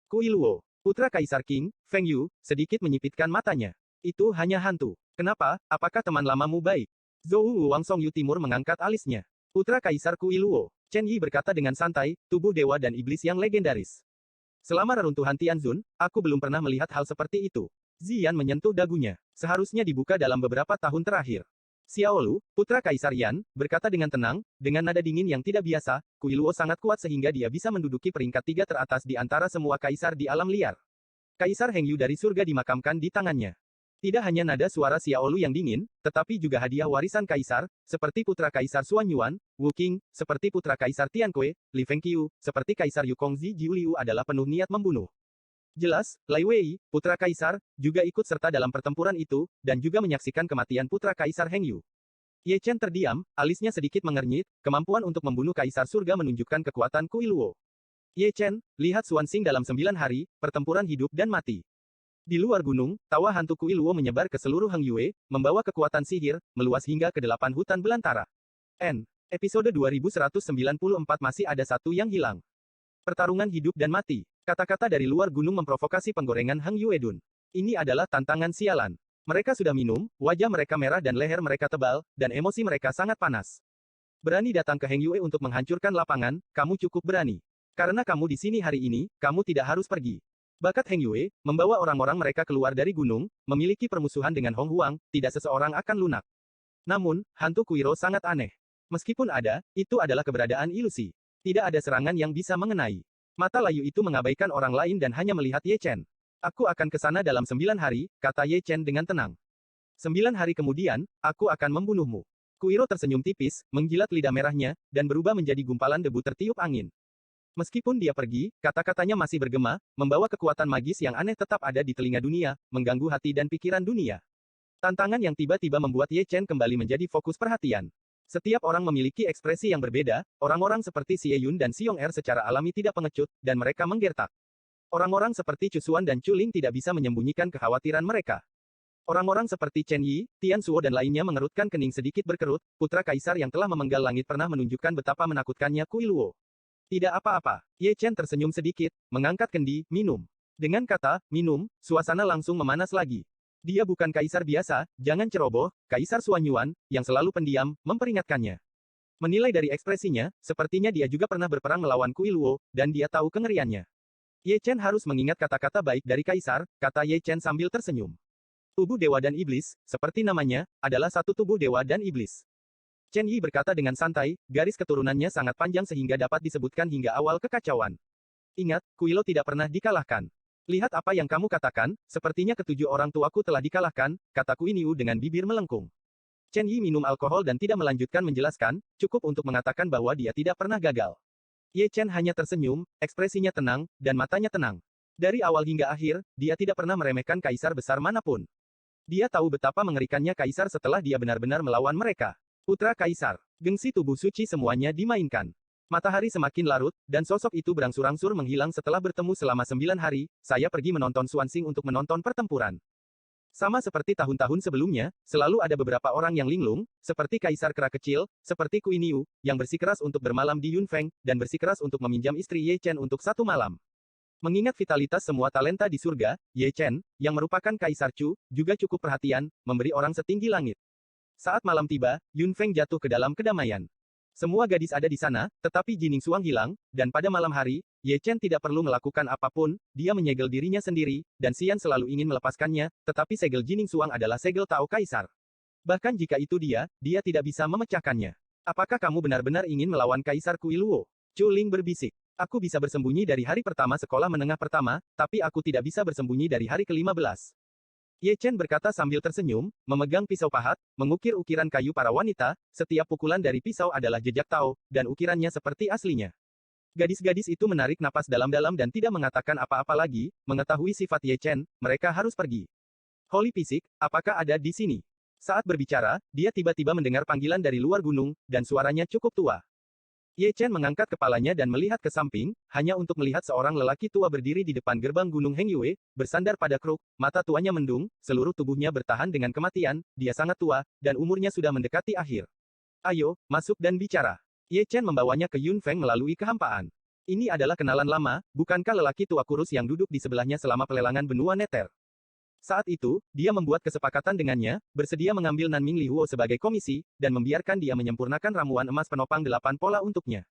Kui Luo, putra Kaisar Qing, Feng Yu, sedikit menyipitkan matanya. Itu hanya hantu. Kenapa? Apakah teman lamamu baik? Zhou Wang Song Yu Timur mengangkat alisnya. Putra Kaisar Kui Luo. Chen Yi berkata dengan santai, tubuh dewa dan iblis yang legendaris. Selama reruntuhan Tianzun, aku belum pernah melihat hal seperti itu. Ziyan menyentuh dagunya. Seharusnya dibuka dalam beberapa tahun terakhir. Xiao Lu, putra Kaisar Yan, berkata dengan tenang, dengan nada dingin yang tidak biasa, Kui Luo sangat kuat sehingga dia bisa menduduki peringkat 3 teratas di antara semua kaisar di alam liar. Kaisar Heng Yu dari surga dimakamkan di tangannya. Tidak hanya nada suara Xiao Lu yang dingin, tetapi juga hadiah warisan kaisar, seperti putra Kaisar Xuan Yuan, Wu Qing, seperti putra Kaisar Tianque, Li Fengqiu, seperti Kaisar Yukongzi Jiu Liu adalah penuh niat membunuh. Jelas, Lai Wei, putra Kaisar, juga ikut serta dalam pertempuran itu, dan juga menyaksikan kematian putra Kaisar Heng Yu. Ye Chen terdiam, alisnya sedikit mengernyit, kemampuan untuk membunuh Kaisar Surga menunjukkan kekuatan Kui Luo. Ye Chen, lihat Xuan Xing dalam 9 hari, pertempuran hidup dan mati. Di luar gunung, tawa hantu Kui Luo menyebar ke seluruh Heng Yue, membawa kekuatan sihir, meluas hingga ke 8 hutan belantara. Episode 2194 masih ada satu yang hilang. Pertarungan hidup dan mati. Kata-kata dari luar gunung memprovokasi penggorengan Heng Yue Dun. Ini adalah tantangan sialan. Mereka sudah minum, wajah mereka merah dan leher mereka tebal, dan emosi mereka sangat panas. Berani datang ke Heng Yue untuk menghancurkan lapangan, kamu cukup berani. Karena kamu di sini hari ini, kamu tidak harus pergi. Bakat Heng Yue, membawa orang-orang mereka keluar dari gunung, memiliki permusuhan dengan Hong Huang, tidak seseorang akan lunak. Namun, hantu Kuiro sangat aneh. Meskipun ada, itu adalah keberadaan ilusi. Tidak ada serangan yang bisa mengenai. Mata layu itu mengabaikan orang lain dan hanya melihat Ye Chen. Aku akan ke sana dalam 9 hari, kata Ye Chen dengan tenang. 9 hari kemudian, aku akan membunuhmu. Kuiro tersenyum tipis, menggilat lidah merahnya, dan berubah menjadi gumpalan debu tertiup angin. Meskipun dia pergi, kata-katanya masih bergema, membawa kekuatan magis yang aneh tetap ada di telinga dunia, mengganggu hati dan pikiran dunia. Tantangan yang tiba-tiba membuat Ye Chen kembali menjadi fokus perhatian. Setiap orang memiliki ekspresi yang berbeda, orang-orang seperti Xie Yun dan Xiong Er secara alami tidak pengecut, dan mereka menggertak. Orang-orang seperti Chu Xuan dan Chu Ling tidak bisa menyembunyikan kekhawatiran mereka. Orang-orang seperti Chen Yi, Tian Suo dan lainnya mengerutkan kening sedikit berkerut, putra kaisar yang telah memenggal langit pernah menunjukkan betapa menakutkannya Kui Luo. Tidak apa-apa. Ye Chen tersenyum sedikit, mengangkat kendi, minum. Dengan kata, minum, suasana langsung memanas lagi. Dia bukan kaisar biasa, jangan ceroboh, Kaisar Xuanyuan, yang selalu pendiam, memperingatkannya. Menilai dari ekspresinya, sepertinya dia juga pernah berperang melawan Kui Luo, dan dia tahu kengeriannya. Ye Chen harus mengingat kata-kata baik dari kaisar, kata Ye Chen sambil tersenyum. Tubuh dewa dan iblis, seperti namanya, adalah satu tubuh dewa dan iblis. Chen Yi berkata dengan santai, garis keturunannya sangat panjang sehingga dapat disebutkan hingga awal kekacauan. Ingat, Kuilo tidak pernah dikalahkan. Lihat apa yang kamu katakan, sepertinya ketujuh orang tuaku telah dikalahkan, kata Kuiniu dengan bibir melengkung. Chen Yi minum alkohol dan tidak melanjutkan menjelaskan, cukup untuk mengatakan bahwa dia tidak pernah gagal. Ye Chen hanya tersenyum, ekspresinya tenang, dan matanya tenang. Dari awal hingga akhir, dia tidak pernah meremehkan kaisar besar manapun. Dia tahu betapa mengerikannya kaisar setelah dia benar-benar melawan mereka. Putra Kaisar, gengsi tubuh suci semuanya dimainkan. Matahari semakin larut, dan sosok itu berangsur-angsur menghilang setelah bertemu selama 9 hari, saya pergi menonton Xuanxing untuk menonton pertempuran. Sama seperti tahun-tahun sebelumnya, selalu ada beberapa orang yang linglung, seperti Kaisar Kera Kecil, seperti Kuiniu, yang bersikeras untuk bermalam di Yunfeng, dan bersikeras untuk meminjam istri Ye Chen untuk 1 malam. Mengingat vitalitas semua talenta di surga, Ye Chen, yang merupakan Kaisar Chu, juga cukup perhatian, memberi orang setinggi langit. Saat malam tiba, Yunfeng jatuh ke dalam kedamaian. Semua gadis ada di sana, tetapi Jining Suang hilang, dan pada malam hari, Ye Chen tidak perlu melakukan apapun, dia menyegel dirinya sendiri, dan Xian selalu ingin melepaskannya, tetapi segel Jining Suang adalah segel Tao Kaisar. Bahkan jika itu dia tidak bisa memecahkannya. Apakah kamu benar-benar ingin melawan Kaisar Kui Luo? Chu Ling berbisik. Aku bisa bersembunyi dari hari pertama sekolah menengah pertama, tapi aku tidak bisa bersembunyi dari hari ke-15. Ye Chen berkata sambil tersenyum, memegang pisau pahat, mengukir ukiran kayu para wanita, setiap pukulan dari pisau adalah jejak Tao, dan ukirannya seperti aslinya. Gadis-gadis itu menarik napas dalam-dalam dan tidak mengatakan apa-apa lagi, mengetahui sifat Ye Chen, mereka harus pergi. Holy Pisik, apakah ada di sini? Saat berbicara, dia tiba-tiba mendengar panggilan dari luar gunung, dan suaranya cukup tua. Ye Chen mengangkat kepalanya dan melihat ke samping, hanya untuk melihat seorang lelaki tua berdiri di depan gerbang Gunung Heng Yue, bersandar pada kruk, mata tuanya mendung, seluruh tubuhnya bertahan dengan kematian, dia sangat tua, dan umurnya sudah mendekati akhir. Ayo, masuk dan bicara. Ye Chen membawanya ke Yunfeng melalui kehampaan. Ini adalah kenalan lama, bukankah lelaki tua kurus yang duduk di sebelahnya selama pelelangan benua Neter? Saat itu, dia membuat kesepakatan dengannya, bersedia mengambil Nanming Lihuo sebagai komisi, dan membiarkan dia menyempurnakan ramuan emas penopang 8 pola untuknya.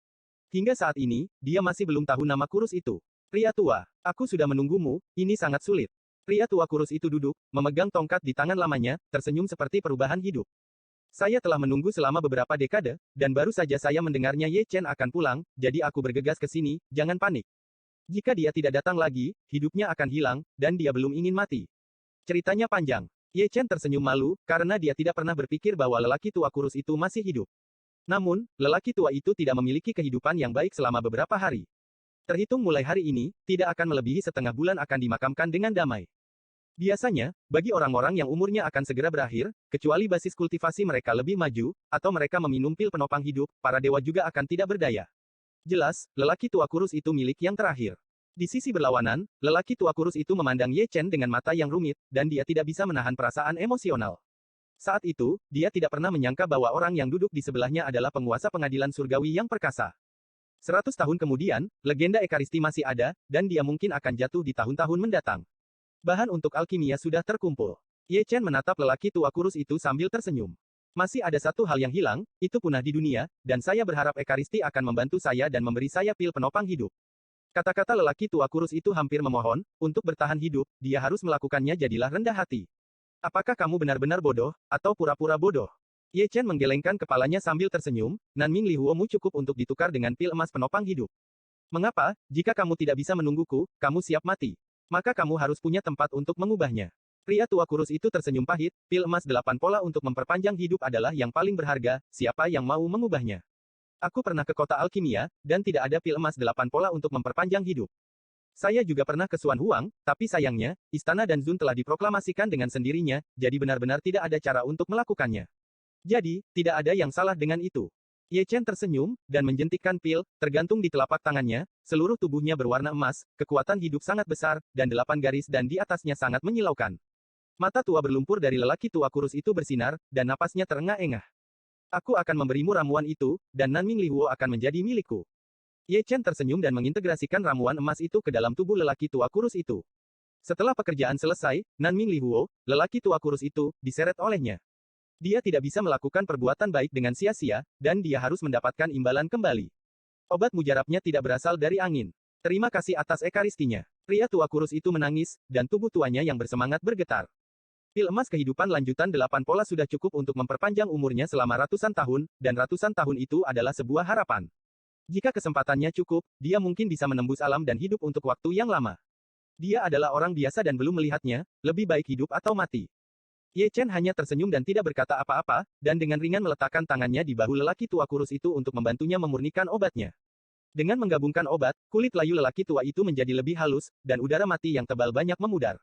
Hingga saat ini, dia masih belum tahu nama kurus itu. Pria tua, aku sudah menunggumu, ini sangat sulit. Pria tua kurus itu duduk, memegang tongkat di tangan lamanya, tersenyum seperti perubahan hidup. Saya telah menunggu selama beberapa dekade, dan baru saja saya mendengarnya Ye Chen akan pulang, jadi aku bergegas ke sini, jangan panik. Jika dia tidak datang lagi, hidupnya akan hilang, dan dia belum ingin mati. Ceritanya panjang. Ye Chen tersenyum malu, karena dia tidak pernah berpikir bahwa lelaki tua kurus itu masih hidup. Namun, lelaki tua itu tidak memiliki kehidupan yang baik selama beberapa hari. Terhitung mulai hari ini, tidak akan melebihi setengah bulan akan dimakamkan dengan damai. Biasanya, bagi orang-orang yang umurnya akan segera berakhir, kecuali basis kultivasi mereka lebih maju, atau mereka meminum pil penopang hidup, para dewa juga akan tidak berdaya. Jelas, lelaki tua kurus itu milik yang terakhir. Di sisi berlawanan, lelaki tua kurus itu memandang Ye Chen dengan mata yang rumit, dan dia tidak bisa menahan perasaan emosional. Saat itu, dia tidak pernah menyangka bahwa orang yang duduk di sebelahnya adalah penguasa pengadilan surgawi yang perkasa. 100 tahun kemudian, legenda Ekaristi masih ada, dan dia mungkin akan jatuh di tahun-tahun mendatang. Bahan untuk alkimia sudah terkumpul. Ye Chen menatap lelaki tua kurus itu sambil tersenyum. Masih ada satu hal yang hilang, itu punah di dunia, dan saya berharap Ekaristi akan membantu saya dan memberi saya pil penopang hidup. Kata-kata lelaki tua kurus itu hampir memohon, untuk bertahan hidup, dia harus melakukannya jadilah rendah hati. Apakah kamu benar-benar bodoh, atau pura-pura bodoh? Ye Chen menggelengkan kepalanya sambil tersenyum, Nanming Li Huomu cukup untuk ditukar dengan pil emas penopang hidup. Mengapa, jika kamu tidak bisa menungguku, kamu siap mati? Maka kamu harus punya tempat untuk mengubahnya. Pria tua kurus itu tersenyum pahit, pil emas 8 pola untuk memperpanjang hidup adalah yang paling berharga, siapa yang mau mengubahnya? Aku pernah ke kota alkimia, dan tidak ada pil emas 8 pola untuk memperpanjang hidup. Saya juga pernah ke Suan Huang, tapi sayangnya, istana dan Zun telah diproklamasikan dengan sendirinya, jadi benar-benar tidak ada cara untuk melakukannya. Jadi, tidak ada yang salah dengan itu. Ye Chen tersenyum, dan menjentikkan pil, tergantung di telapak tangannya, seluruh tubuhnya berwarna emas, kekuatan hidup sangat besar, dan 8 garis dan di atasnya sangat menyilaukan. Mata tua berlumpur dari lelaki tua kurus itu bersinar, dan napasnya terengah-engah. Aku akan memberimu ramuan itu, dan Nanming Li Huo akan menjadi milikku. Ye Chen tersenyum dan mengintegrasikan ramuan emas itu ke dalam tubuh lelaki tua kurus itu. Setelah pekerjaan selesai, Nanming Li Huo, lelaki tua kurus itu, diseret olehnya. Dia tidak bisa melakukan perbuatan baik dengan sia-sia, dan dia harus mendapatkan imbalan kembali. Obat mujarabnya tidak berasal dari angin. Terima kasih atas ekaristinya. Pria tua kurus itu menangis, dan tubuh tuanya yang bersemangat bergetar. Pil emas kehidupan lanjutan 8 pola sudah cukup untuk memperpanjang umurnya selama ratusan tahun, dan ratusan tahun itu adalah sebuah harapan. Jika kesempatannya cukup, dia mungkin bisa menembus alam dan hidup untuk waktu yang lama. Dia adalah orang biasa dan belum melihatnya, lebih baik hidup atau mati. Ye Chen hanya tersenyum dan tidak berkata apa-apa, dan dengan ringan meletakkan tangannya di bahu lelaki tua kurus itu untuk membantunya memurnikan obatnya. Dengan menggabungkan obat, kulit layu lelaki tua itu menjadi lebih halus, dan udara mati yang tebal banyak memudar.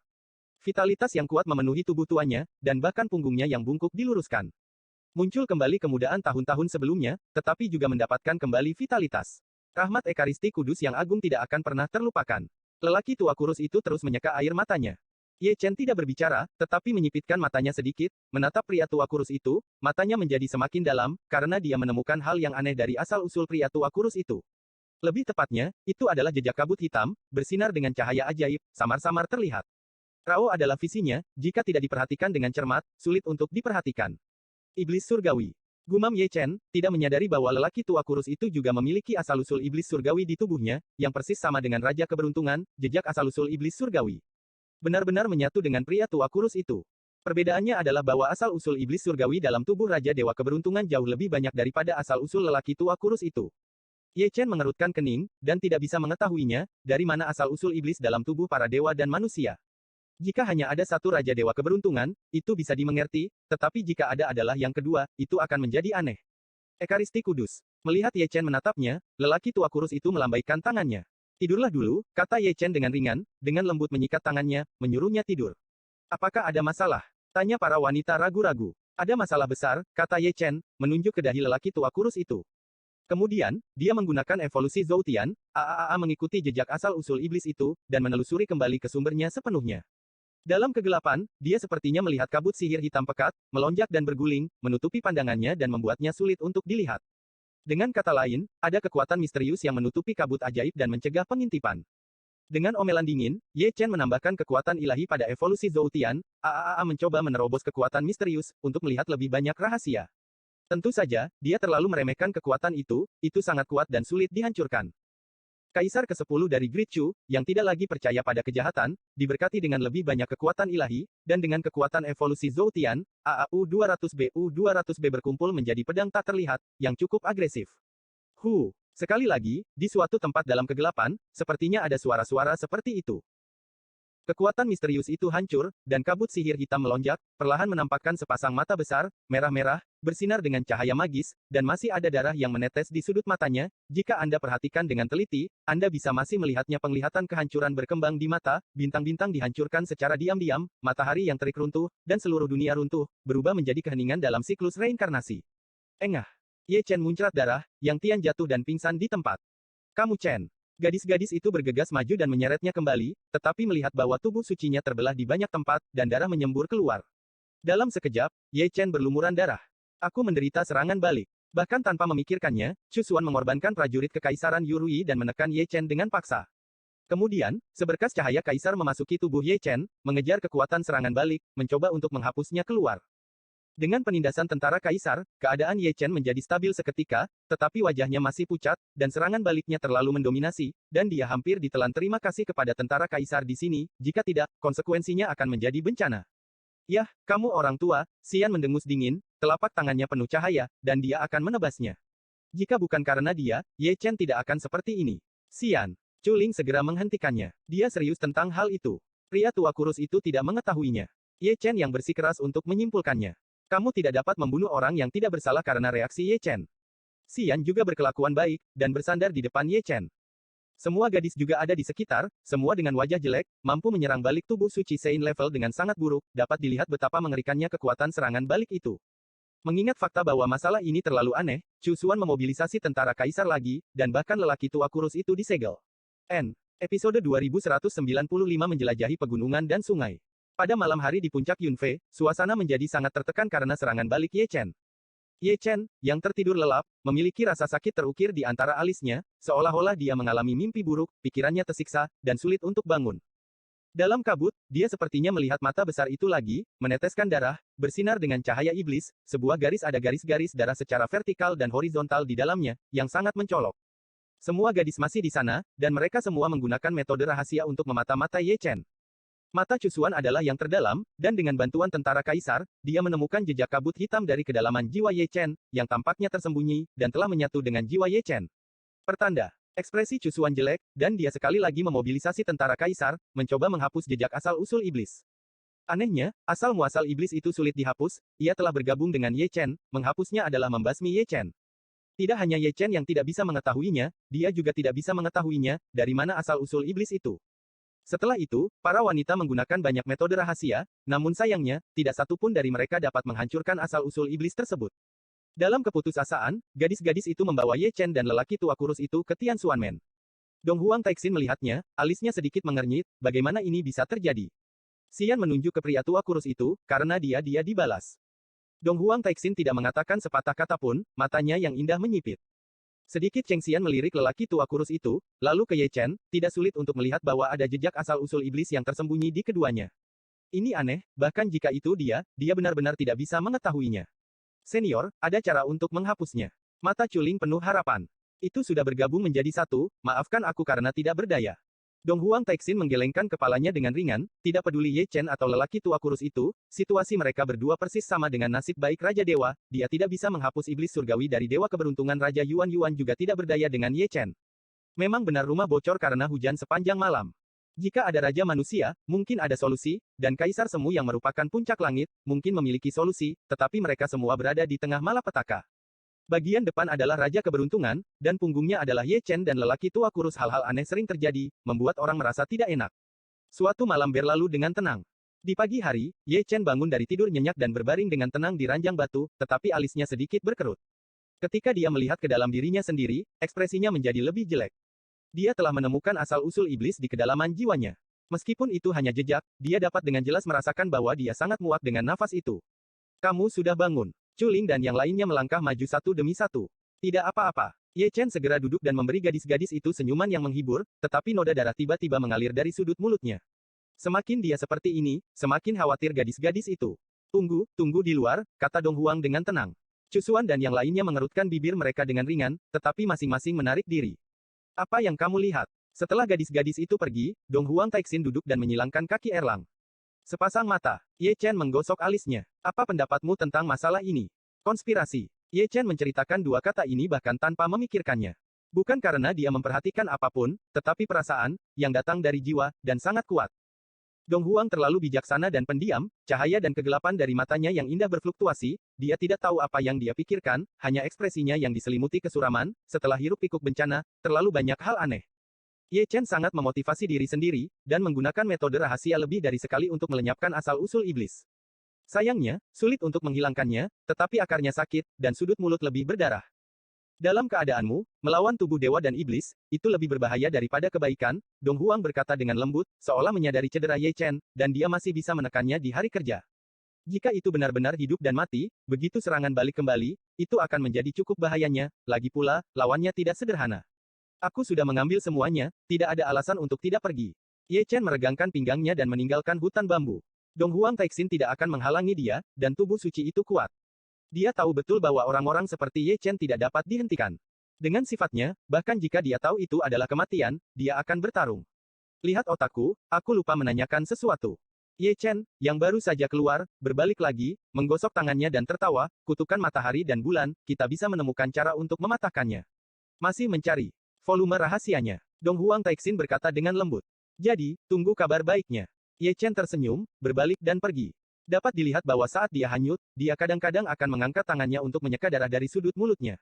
Vitalitas yang kuat memenuhi tubuh tuanya, dan bahkan punggungnya yang bungkuk diluruskan. Muncul kembali kemudaan tahun-tahun sebelumnya, tetapi juga mendapatkan kembali vitalitas. Rahmat Ekaristi Kudus yang agung tidak akan pernah terlupakan. Lelaki tua kurus itu terus menyeka air matanya. Ye Chen tidak berbicara, tetapi menyipitkan matanya sedikit, menatap pria tua kurus itu, matanya menjadi semakin dalam, karena dia menemukan hal yang aneh dari asal-usul pria tua kurus itu. Lebih tepatnya, itu adalah jejak kabut hitam, bersinar dengan cahaya ajaib, samar-samar terlihat. Rao adalah visinya, jika tidak diperhatikan dengan cermat, sulit untuk diperhatikan. Iblis surgawi. Gumam Ye Chen, tidak menyadari bahwa lelaki tua kurus itu juga memiliki asal-usul iblis surgawi di tubuhnya, yang persis sama dengan Raja Keberuntungan, jejak asal-usul iblis surgawi. Benar-benar menyatu dengan pria tua kurus itu. Perbedaannya adalah bahwa asal-usul iblis surgawi dalam tubuh Raja Dewa Keberuntungan jauh lebih banyak daripada asal-usul lelaki tua kurus itu. Ye Chen mengerutkan kening, dan tidak bisa mengetahuinya, dari mana asal-usul iblis dalam tubuh para dewa dan manusia. Jika hanya ada satu Raja Dewa Keberuntungan, itu bisa dimengerti, tetapi jika ada adalah yang kedua, itu akan menjadi aneh. Ekaristi Kudus. Melihat Ye Chen menatapnya, lelaki tua kurus itu melambaikan tangannya. Tidurlah dulu, kata Ye Chen dengan ringan, dengan lembut menyikat tangannya, menyuruhnya tidur. Apakah ada masalah? Tanya para wanita ragu-ragu. Ada masalah besar, kata Ye Chen, menunjuk ke dahi lelaki tua kurus itu. Kemudian, dia menggunakan evolusi Zoutian, mengikuti jejak asal-usul iblis itu, dan menelusuri kembali ke sumbernya sepenuhnya. Dalam kegelapan, dia sepertinya melihat kabut sihir hitam pekat, melonjak dan berguling, menutupi pandangannya dan membuatnya sulit untuk dilihat. Dengan kata lain, ada kekuatan misterius yang menutupi kabut ajaib dan mencegah pengintipan. Dengan omelan dingin, Ye Chen menambahkan kekuatan ilahi pada evolusi Zoutian, mencoba menerobos kekuatan misterius, untuk melihat lebih banyak rahasia. Tentu saja, dia terlalu meremehkan kekuatan itu sangat kuat dan sulit dihancurkan. Kaisar ke-10 dari Great Chu, yang tidak lagi percaya pada kejahatan, diberkati dengan lebih banyak kekuatan ilahi, dan dengan kekuatan evolusi Zoutian, U200B berkumpul menjadi pedang tak terlihat, yang cukup agresif. Sekali lagi, di suatu tempat dalam kegelapan, sepertinya ada suara-suara seperti itu. Kekuatan misterius itu hancur, dan kabut sihir hitam melonjak, perlahan menampakkan sepasang mata besar, merah-merah, bersinar dengan cahaya magis, dan masih ada darah yang menetes di sudut matanya. Jika Anda perhatikan dengan teliti, Anda bisa masih melihatnya penglihatan kehancuran berkembang di mata, bintang-bintang dihancurkan secara diam-diam, matahari yang terik runtuh, dan seluruh dunia runtuh, berubah menjadi keheningan dalam siklus reinkarnasi. Engah. Ye Chen muncrat darah, Yang Tian jatuh dan pingsan di tempat. Kamu Chen. Gadis-gadis itu bergegas maju dan menyeretnya kembali, tetapi melihat bahwa tubuh sucinya terbelah di banyak tempat, dan darah menyembur keluar. Dalam sekejap, Ye Chen berlumuran darah. Aku menderita serangan balik. Bahkan tanpa memikirkannya, Chu Xuan mengorbankan prajurit kekaisaran Yurui dan menekan Ye Chen dengan paksa. Kemudian, seberkas cahaya kaisar memasuki tubuh Ye Chen, mengejar kekuatan serangan balik, mencoba untuk menghapusnya keluar. Dengan penindasan tentara kaisar, keadaan Ye Chen menjadi stabil seketika, tetapi wajahnya masih pucat, dan serangan baliknya terlalu mendominasi, dan dia hampir ditelan. Terima kasih kepada tentara kaisar di sini, jika tidak, konsekuensinya akan menjadi bencana. Yah, kamu orang tua, Xian mendengus dingin, telapak tangannya penuh cahaya, dan dia akan menebasnya. Jika bukan karena dia, Ye Chen tidak akan seperti ini. Xian, Chu Ling segera menghentikannya. Dia serius tentang hal itu. Pria tua kurus itu tidak mengetahuinya. Ye Chen yang bersikeras untuk menyimpulkannya. Kamu tidak dapat membunuh orang yang tidak bersalah karena reaksi Ye Chen. Xian juga berkelakuan baik, dan bersandar di depan Ye Chen. Semua gadis juga ada di sekitar, semua dengan wajah jelek, mampu menyerang balik tubuh suci Sein level dengan sangat buruk, dapat dilihat betapa mengerikannya kekuatan serangan balik itu. Mengingat fakta bahwa masalah ini terlalu aneh, Chu Xuan memobilisasi tentara kaisar lagi, dan bahkan lelaki tua kurus itu disegel. Episode 2195 menjelajahi pegunungan dan sungai. Pada malam hari di puncak Yunfei, suasana menjadi sangat tertekan karena serangan balik Ye Chen. Ye Chen, yang tertidur lelap, memiliki rasa sakit terukir di antara alisnya, seolah-olah dia mengalami mimpi buruk, pikirannya tersiksa, dan sulit untuk bangun. Dalam kabut, dia sepertinya melihat mata besar itu lagi, meneteskan darah, bersinar dengan cahaya iblis, sebuah garis ada garis-garis darah secara vertikal dan horizontal di dalamnya, yang sangat mencolok. Semua gadis masih di sana, dan mereka semua menggunakan metode rahasia untuk memata-matai Ye Chen. Mata Chu Xuan adalah yang terdalam, dan dengan bantuan tentara kaisar, dia menemukan jejak kabut hitam dari kedalaman jiwa Ye Chen, yang tampaknya tersembunyi, dan telah menyatu dengan jiwa Ye Chen. Pertanda, ekspresi Chu Xuan jelek, dan dia sekali lagi memobilisasi tentara kaisar, mencoba menghapus jejak asal-usul iblis. Anehnya, asal-muasal iblis itu sulit dihapus, ia telah bergabung dengan Ye Chen, menghapusnya adalah membasmi Ye Chen. Tidak hanya Ye Chen yang tidak bisa mengetahuinya, dia juga tidak bisa mengetahuinya, dari mana asal-usul iblis itu. Setelah itu, para wanita menggunakan banyak metode rahasia, namun sayangnya, tidak satu pun dari mereka dapat menghancurkan asal-usul iblis tersebut. Dalam keputusasaan, gadis-gadis itu membawa Ye Chen dan lelaki tua kurus itu ke Tian Xuanmen. Dong Huang Taixin melihatnya, alisnya sedikit mengernyit, bagaimana ini bisa terjadi. Xian menunjuk ke pria tua kurus itu, karena dia dibalas. Dong Huang Taixin tidak mengatakan sepatah kata pun, matanya yang indah menyipit. Sedikit Cheng Xian melirik lelaki tua kurus itu, lalu ke Ye Chen, tidak sulit untuk melihat bahwa ada jejak asal-usul iblis yang tersembunyi di keduanya. Ini aneh, bahkan jika itu dia benar-benar tidak bisa mengetahuinya. Senior, ada cara untuk menghapusnya. Mata Chu Ling penuh harapan. Itu sudah bergabung menjadi satu, maafkan aku karena tidak berdaya. Dong Huang Taixin menggelengkan kepalanya dengan ringan, tidak peduli Ye Chen atau lelaki tua kurus itu, situasi mereka berdua persis sama dengan nasib baik Raja Dewa, dia tidak bisa menghapus iblis surgawi dari Dewa Keberuntungan Raja Yuan juga tidak berdaya dengan Ye Chen. Memang benar rumah bocor karena hujan sepanjang malam. Jika ada Raja Manusia, mungkin ada solusi, dan Kaisar Semu yang merupakan puncak langit, mungkin memiliki solusi, tetapi mereka semua berada di tengah malapetaka. Bagian depan adalah Raja Keberuntungan, dan punggungnya adalah Ye Chen dan lelaki tua kurus. Hal-hal aneh sering terjadi, membuat orang merasa tidak enak. Suatu malam berlalu dengan tenang. Di pagi hari, Ye Chen bangun dari tidur nyenyak dan berbaring dengan tenang di ranjang batu, tetapi alisnya sedikit berkerut. Ketika dia melihat ke dalam dirinya sendiri, ekspresinya menjadi lebih jelek. Dia telah menemukan asal-usul iblis di kedalaman jiwanya. Meskipun itu hanya jejak, dia dapat dengan jelas merasakan bahwa dia sangat muak dengan nafas itu. Kamu sudah bangun. Chu Ling dan yang lainnya melangkah maju satu demi satu. Tidak apa-apa. Ye Chen segera duduk dan memberi gadis-gadis itu senyuman yang menghibur, tetapi noda darah tiba-tiba mengalir dari sudut mulutnya. Semakin dia seperti ini, semakin khawatir gadis-gadis itu. Tunggu di luar, kata Dong Huang dengan tenang. Chu Xuan dan yang lainnya mengerutkan bibir mereka dengan ringan, tetapi masing-masing menarik diri. Apa yang kamu lihat? Setelah gadis-gadis itu pergi, Dong Huang Taixin duduk dan menyilangkan kaki Erlang. Sepasang mata, Ye Chen menggosok alisnya. Apa pendapatmu tentang masalah ini? Konspirasi. Ye Chen menceritakan dua kata ini bahkan tanpa memikirkannya. Bukan karena dia memperhatikan apapun, tetapi perasaan, yang datang dari jiwa, dan sangat kuat. Dong Huang terlalu bijaksana dan pendiam, cahaya dan kegelapan dari matanya yang indah berfluktuasi, dia tidak tahu apa yang dia pikirkan, hanya ekspresinya yang diselimuti kesuraman, setelah hiruk-pikuk bencana, terlalu banyak hal aneh. Ye Chen sangat memotivasi diri sendiri, dan menggunakan metode rahasia lebih dari sekali untuk melenyapkan asal-usul iblis. Sayangnya, sulit untuk menghilangkannya, tetapi akarnya sakit, dan sudut mulut lebih berdarah. Dalam keadaanmu, melawan tubuh dewa dan iblis, itu lebih berbahaya daripada kebaikan, Dong Huang berkata dengan lembut, seolah menyadari cedera Ye Chen, dan dia masih bisa menekannya di hari kerja. Jika itu benar-benar hidup dan mati, begitu serangan balik kembali, itu akan menjadi cukup bahayanya, lagi pula, lawannya tidak sederhana. Aku sudah mengambil semuanya, tidak ada alasan untuk tidak pergi. Ye Chen meregangkan pinggangnya dan meninggalkan hutan bambu. Dong Huang Taixin tidak akan menghalangi dia, dan tubuh suci itu kuat. Dia tahu betul bahwa orang-orang seperti Ye Chen tidak dapat dihentikan. Dengan sifatnya, bahkan jika dia tahu itu adalah kematian, dia akan bertarung. Lihat otakku, aku lupa menanyakan sesuatu. Ye Chen, yang baru saja keluar, berbalik lagi, menggosok tangannya dan tertawa, kutukan matahari dan bulan, kita bisa menemukan cara untuk mematahkannya. Masih mencari volume rahasianya. Dong Huang Taixin berkata dengan lembut. Jadi, tunggu kabar baiknya. Ye Chen tersenyum, berbalik dan pergi. Dapat dilihat bahwa saat dia hanyut, dia kadang-kadang akan mengangkat tangannya untuk menyeka darah dari sudut mulutnya.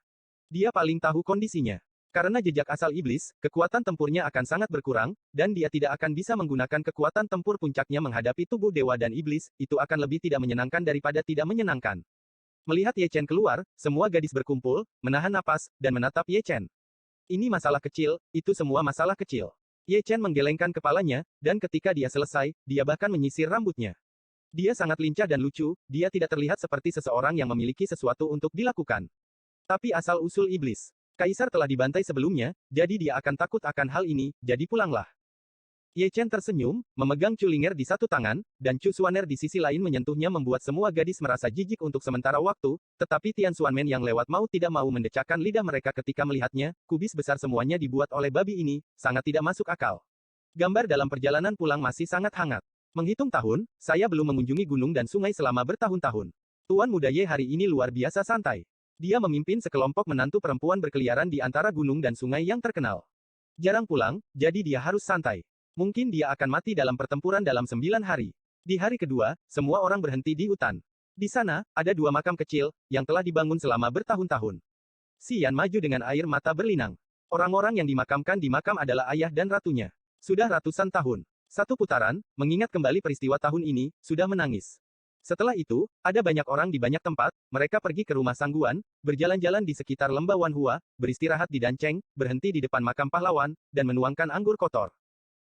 Dia paling tahu kondisinya. Karena jejak asal iblis, kekuatan tempurnya akan sangat berkurang, dan dia tidak akan bisa menggunakan kekuatan tempur puncaknya menghadapi tubuh dewa dan iblis, itu akan lebih tidak menyenangkan daripada tidak menyenangkan. Melihat Ye Chen keluar, semua gadis berkumpul, menahan napas, dan menatap Ye Chen. Ini masalah kecil, itu semua masalah kecil. Ye Chen menggelengkan kepalanya, dan ketika dia selesai, dia bahkan menyisir rambutnya. Dia sangat lincah dan lucu, dia tidak terlihat seperti seseorang yang memiliki sesuatu untuk dilakukan. Tapi asal-usul iblis. Kaisar telah dibantai sebelumnya, jadi dia akan takut akan hal ini, jadi pulanglah. Ye Chen tersenyum, memegang Chu Linger di satu tangan, dan Chu Xuaner di sisi lain menyentuhnya membuat semua gadis merasa jijik untuk sementara waktu, tetapi Tian Xuanmen yang lewat mau tidak mau mendecakkan lidah mereka ketika melihatnya, kubis besar semuanya dibuat oleh babi ini, sangat tidak masuk akal. Gambar dalam perjalanan pulang masih sangat hangat. Menghitung tahun, saya belum mengunjungi gunung dan sungai selama bertahun-tahun. Tuan muda Ye hari ini luar biasa santai. Dia memimpin sekelompok menantu perempuan berkeliaran di antara gunung dan sungai yang terkenal. Jarang pulang, jadi dia harus santai. Mungkin dia akan mati dalam pertempuran dalam 9 hari. Di hari kedua, semua orang berhenti di hutan. Di sana, ada 2 makam kecil, yang telah dibangun selama bertahun-tahun. Xian maju dengan air mata berlinang. Orang-orang yang dimakamkan di makam adalah ayah dan ratunya. Sudah ratusan tahun. Satu putaran, mengingat kembali peristiwa tahun ini, sudah menangis. Setelah itu, ada banyak orang di banyak tempat, mereka pergi ke rumah Sangguan, berjalan-jalan di sekitar lembah Wanhua, beristirahat di Danceng, berhenti di depan makam pahlawan, dan menuangkan anggur kotor.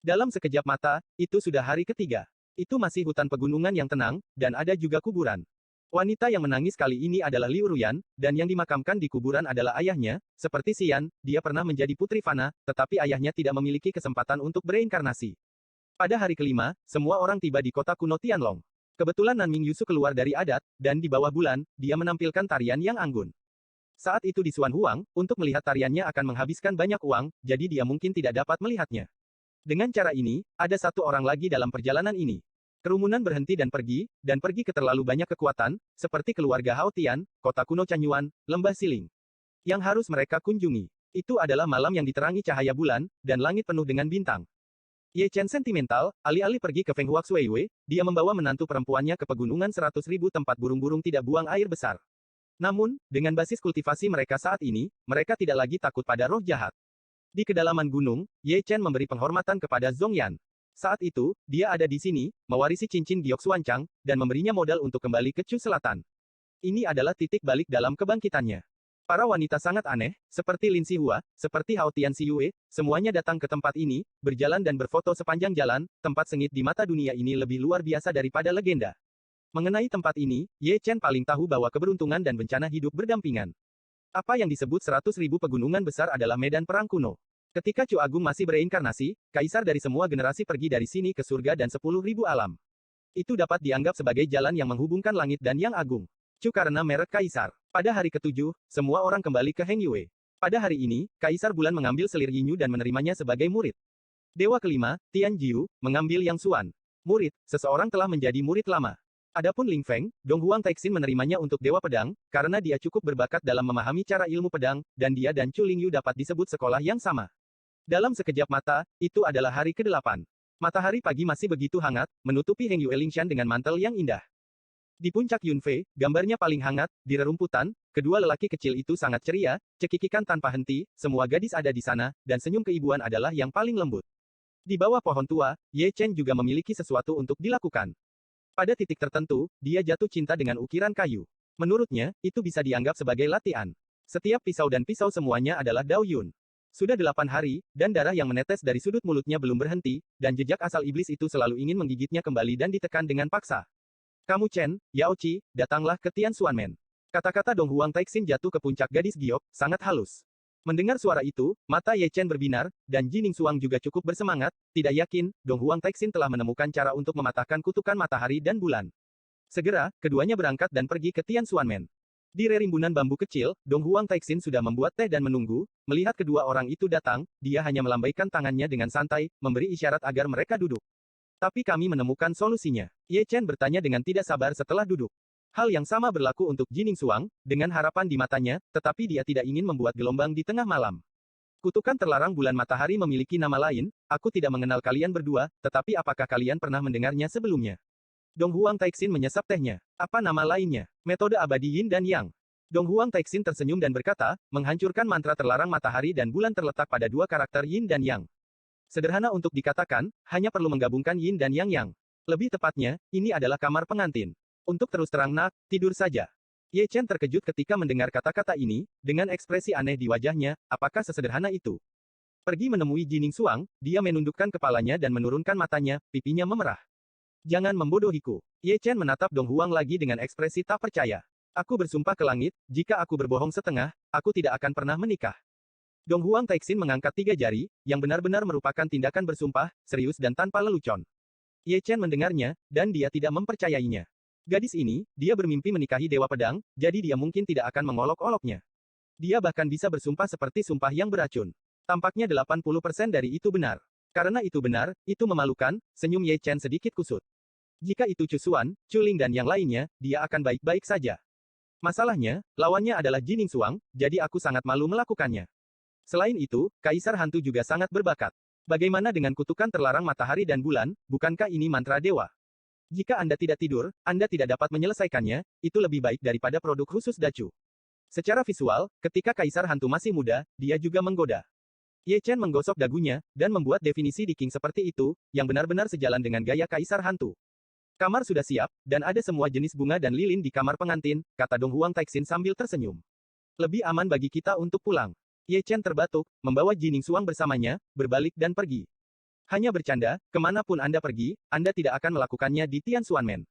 Dalam sekejap mata, itu sudah hari ketiga. Itu masih hutan pegunungan yang tenang, dan ada juga kuburan. Wanita yang menangis kali ini adalah Liu Ruyan, dan yang dimakamkan di kuburan adalah ayahnya, seperti Xian, dia pernah menjadi putri Fana, tetapi ayahnya tidak memiliki kesempatan untuk bereinkarnasi. Pada hari kelima, semua orang tiba di kota kuno Tianlong. Kebetulan Nan Mingyu keluar dari adat, dan di bawah bulan, dia menampilkan tarian yang anggun. Saat itu di Xuan Huang, untuk melihat tariannya akan menghabiskan banyak uang, jadi dia mungkin tidak dapat melihatnya. Dengan cara ini, ada satu orang lagi dalam perjalanan ini. Kerumunan berhenti dan pergi ke terlalu banyak kekuatan, seperti keluarga Hao Tian, kota kuno Chanyuan, lembah Siling. Yang harus mereka kunjungi. Itu adalah malam yang diterangi cahaya bulan, dan langit penuh dengan bintang. Ye Chen sentimental, alih-alih pergi ke Feng Huaxuiwei, dia membawa menantu perempuannya ke pegunungan 100.000 tempat burung-burung tidak buang air besar. Namun, dengan basis kultivasi mereka saat ini, mereka tidak lagi takut pada roh jahat. Di kedalaman gunung, Ye Chen memberi penghormatan kepada Zhong Yan. Saat itu, dia ada di sini, mewarisi cincin giok Xuanchang, dan memberinya modal untuk kembali ke Chu Selatan. Ini adalah titik balik dalam kebangkitannya. Para wanita sangat aneh, seperti Lin Sihua, seperti Hao Tian Siyue, semuanya datang ke tempat ini, berjalan dan berfoto sepanjang jalan, tempat sengit di mata dunia ini lebih luar biasa daripada legenda. Mengenai tempat ini, Ye Chen paling tahu bahwa keberuntungan dan bencana hidup berdampingan. Apa yang disebut 100.000 pegunungan besar adalah medan perang kuno. Ketika Chu Agung masih bereinkarnasi, kaisar dari semua generasi pergi dari sini ke surga dan 10.000 alam. Itu dapat dianggap sebagai jalan yang menghubungkan langit dan yang agung. Chu karena merek kaisar. Pada hari ketujuh, semua orang kembali ke Heng Yue. Pada hari ini, Kaisar Bulan mengambil selir Yinyu dan menerimanya sebagai murid. Dewa kelima, Tian Jiu, mengambil Yang Xuan. Murid, seseorang telah menjadi murid lama. Adapun Ling Feng, Dong Huang Taixin menerimanya untuk Dewa Pedang, karena dia cukup berbakat dalam memahami cara ilmu pedang, dan dia dan Chu Lingyu dapat disebut sekolah yang sama. Dalam sekejap mata, itu adalah hari ke-8. Matahari pagi masih begitu hangat, menutupi Heng Yue Lingshan dengan mantel yang indah. Di puncak Yunfei, gambarnya paling hangat, di rerumputan, kedua lelaki kecil itu sangat ceria, cekikikan tanpa henti, semua gadis ada di sana, dan senyum keibuan adalah yang paling lembut. Di bawah pohon tua, Ye Chen juga memiliki sesuatu untuk dilakukan. Pada titik tertentu, dia jatuh cinta dengan ukiran kayu. Menurutnya, itu bisa dianggap sebagai latihan. Setiap pisau dan pisau semuanya adalah Dao Yun. Sudah 8 hari, dan darah yang menetes dari sudut mulutnya belum berhenti, dan jejak asal iblis itu selalu ingin menggigitnya kembali dan ditekan dengan paksa. Kamu Chen, Yao Qi, datanglah ke Tian Xuanmen. Kata-kata Dong Huang Taixin jatuh ke puncak gadis giok, sangat halus. Mendengar suara itu, mata Ye Chen berbinar, dan Jining Suang juga cukup bersemangat, tidak yakin, Dong Huang Taixin telah menemukan cara untuk mematahkan kutukan matahari dan bulan. Segera, keduanya berangkat dan pergi ke Tian Xuanmen. Di rerimbunan bambu kecil, Dong Huang Taixin sudah membuat teh dan menunggu, melihat kedua orang itu datang, dia hanya melambaikan tangannya dengan santai, memberi isyarat agar mereka duduk. Tapi kami menemukan solusinya. Ye Chen bertanya dengan tidak sabar setelah duduk. Hal yang sama berlaku untuk Jining Suang, dengan harapan di matanya, tetapi dia tidak ingin membuat gelombang di tengah malam. Kutukan terlarang bulan matahari memiliki nama lain, aku tidak mengenal kalian berdua, tetapi apakah kalian pernah mendengarnya sebelumnya? Dong Huang Taixin menyesap tehnya. Apa nama lainnya? Metode abadi Yin dan Yang. Dong Huang Taixin tersenyum dan berkata, menghancurkan mantra terlarang matahari dan bulan terletak pada dua karakter Yin dan Yang. Sederhana untuk dikatakan, hanya perlu menggabungkan Yin dan Yang. Lebih tepatnya, ini adalah kamar pengantin. Untuk terus terang nak, tidur saja. Ye Chen terkejut ketika mendengar kata-kata ini, dengan ekspresi aneh di wajahnya, apakah sesederhana itu? Pergi menemui Jining Suang, dia menundukkan kepalanya dan menurunkan matanya, pipinya memerah. Jangan membodohiku. Ye Chen menatap Dong Huang lagi dengan ekspresi tak percaya. Aku bersumpah ke langit, jika aku berbohong setengah, aku tidak akan pernah menikah. Dong Huang Taixin mengangkat 3 jari, yang benar-benar merupakan tindakan bersumpah, serius dan tanpa lelucon. Ye Chen mendengarnya, dan dia tidak mempercayainya. Gadis ini, dia bermimpi menikahi Dewa Pedang, jadi dia mungkin tidak akan mengolok-oloknya. Dia bahkan bisa bersumpah seperti sumpah yang beracun. Tampaknya 80% dari itu benar. Karena itu benar, itu memalukan, senyum Ye Chen sedikit kusut. Jika itu Chu Xuan, Chu Ling dan yang lainnya, dia akan baik-baik saja. Masalahnya, lawannya adalah Jining Suang, jadi aku sangat malu melakukannya. Selain itu, Kaisar Hantu juga sangat berbakat. Bagaimana dengan kutukan terlarang matahari dan bulan, bukankah ini mantra dewa? Jika Anda tidak tidur, Anda tidak dapat menyelesaikannya, itu lebih baik daripada produk khusus Dacu. Secara visual, ketika Kaisar Hantu masih muda, dia juga menggoda. Ye Chen menggosok dagunya, dan membuat definisi di King seperti itu, yang benar-benar sejalan dengan gaya Kaisar Hantu. Kamar sudah siap, dan ada semua jenis bunga dan lilin di kamar pengantin, kata Dong Huang Taixin sambil tersenyum. Lebih aman bagi kita untuk pulang. Ye Chen terbatuk, membawa Jining Suang bersamanya, berbalik dan pergi. Hanya bercanda, kemanapun Anda pergi, Anda tidak akan melakukannya di Tian Xuanmen.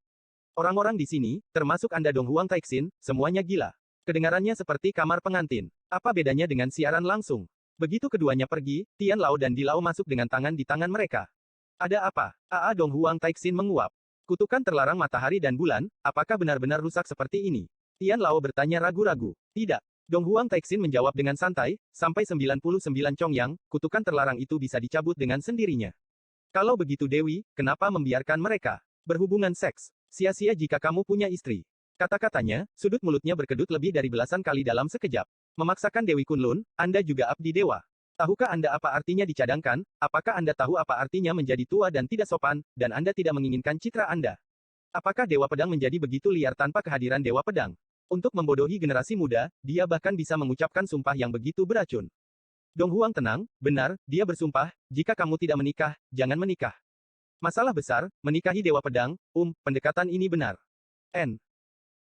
Orang-orang di sini, termasuk Anda Dong Huang Taixin, semuanya gila. Kedengarannya seperti kamar pengantin. Apa bedanya dengan siaran langsung? Begitu keduanya pergi, Tian Lao dan Di Lao masuk dengan tangan di tangan mereka. Ada apa? Dong Huang Taixin menguap. Kutukan terlarang matahari dan bulan, apakah benar-benar rusak seperti ini? Tian Lao bertanya ragu-ragu. Tidak. Dong Huang Taixin menjawab dengan santai, sampai 99 Chongyang, kutukan terlarang itu bisa dicabut dengan sendirinya. Kalau begitu Dewi, kenapa membiarkan mereka berhubungan seks? Sia-sia jika kamu punya istri. Kata-katanya, sudut mulutnya berkedut lebih dari belasan kali dalam sekejap. Memaksakan Dewi Kunlun, Anda juga abdi dewa. Tahukah Anda apa artinya dicadangkan? Apakah Anda tahu apa artinya menjadi tua dan tidak sopan, dan Anda tidak menginginkan citra Anda? Apakah Dewa Pedang menjadi begitu liar tanpa kehadiran Dewa Pedang? Untuk membodohi generasi muda, dia bahkan bisa mengucapkan sumpah yang begitu beracun. Dong Huang tenang, benar, dia bersumpah, jika kamu tidak menikah, jangan menikah. Masalah besar, menikahi Dewa Pedang, pendekatan ini benar.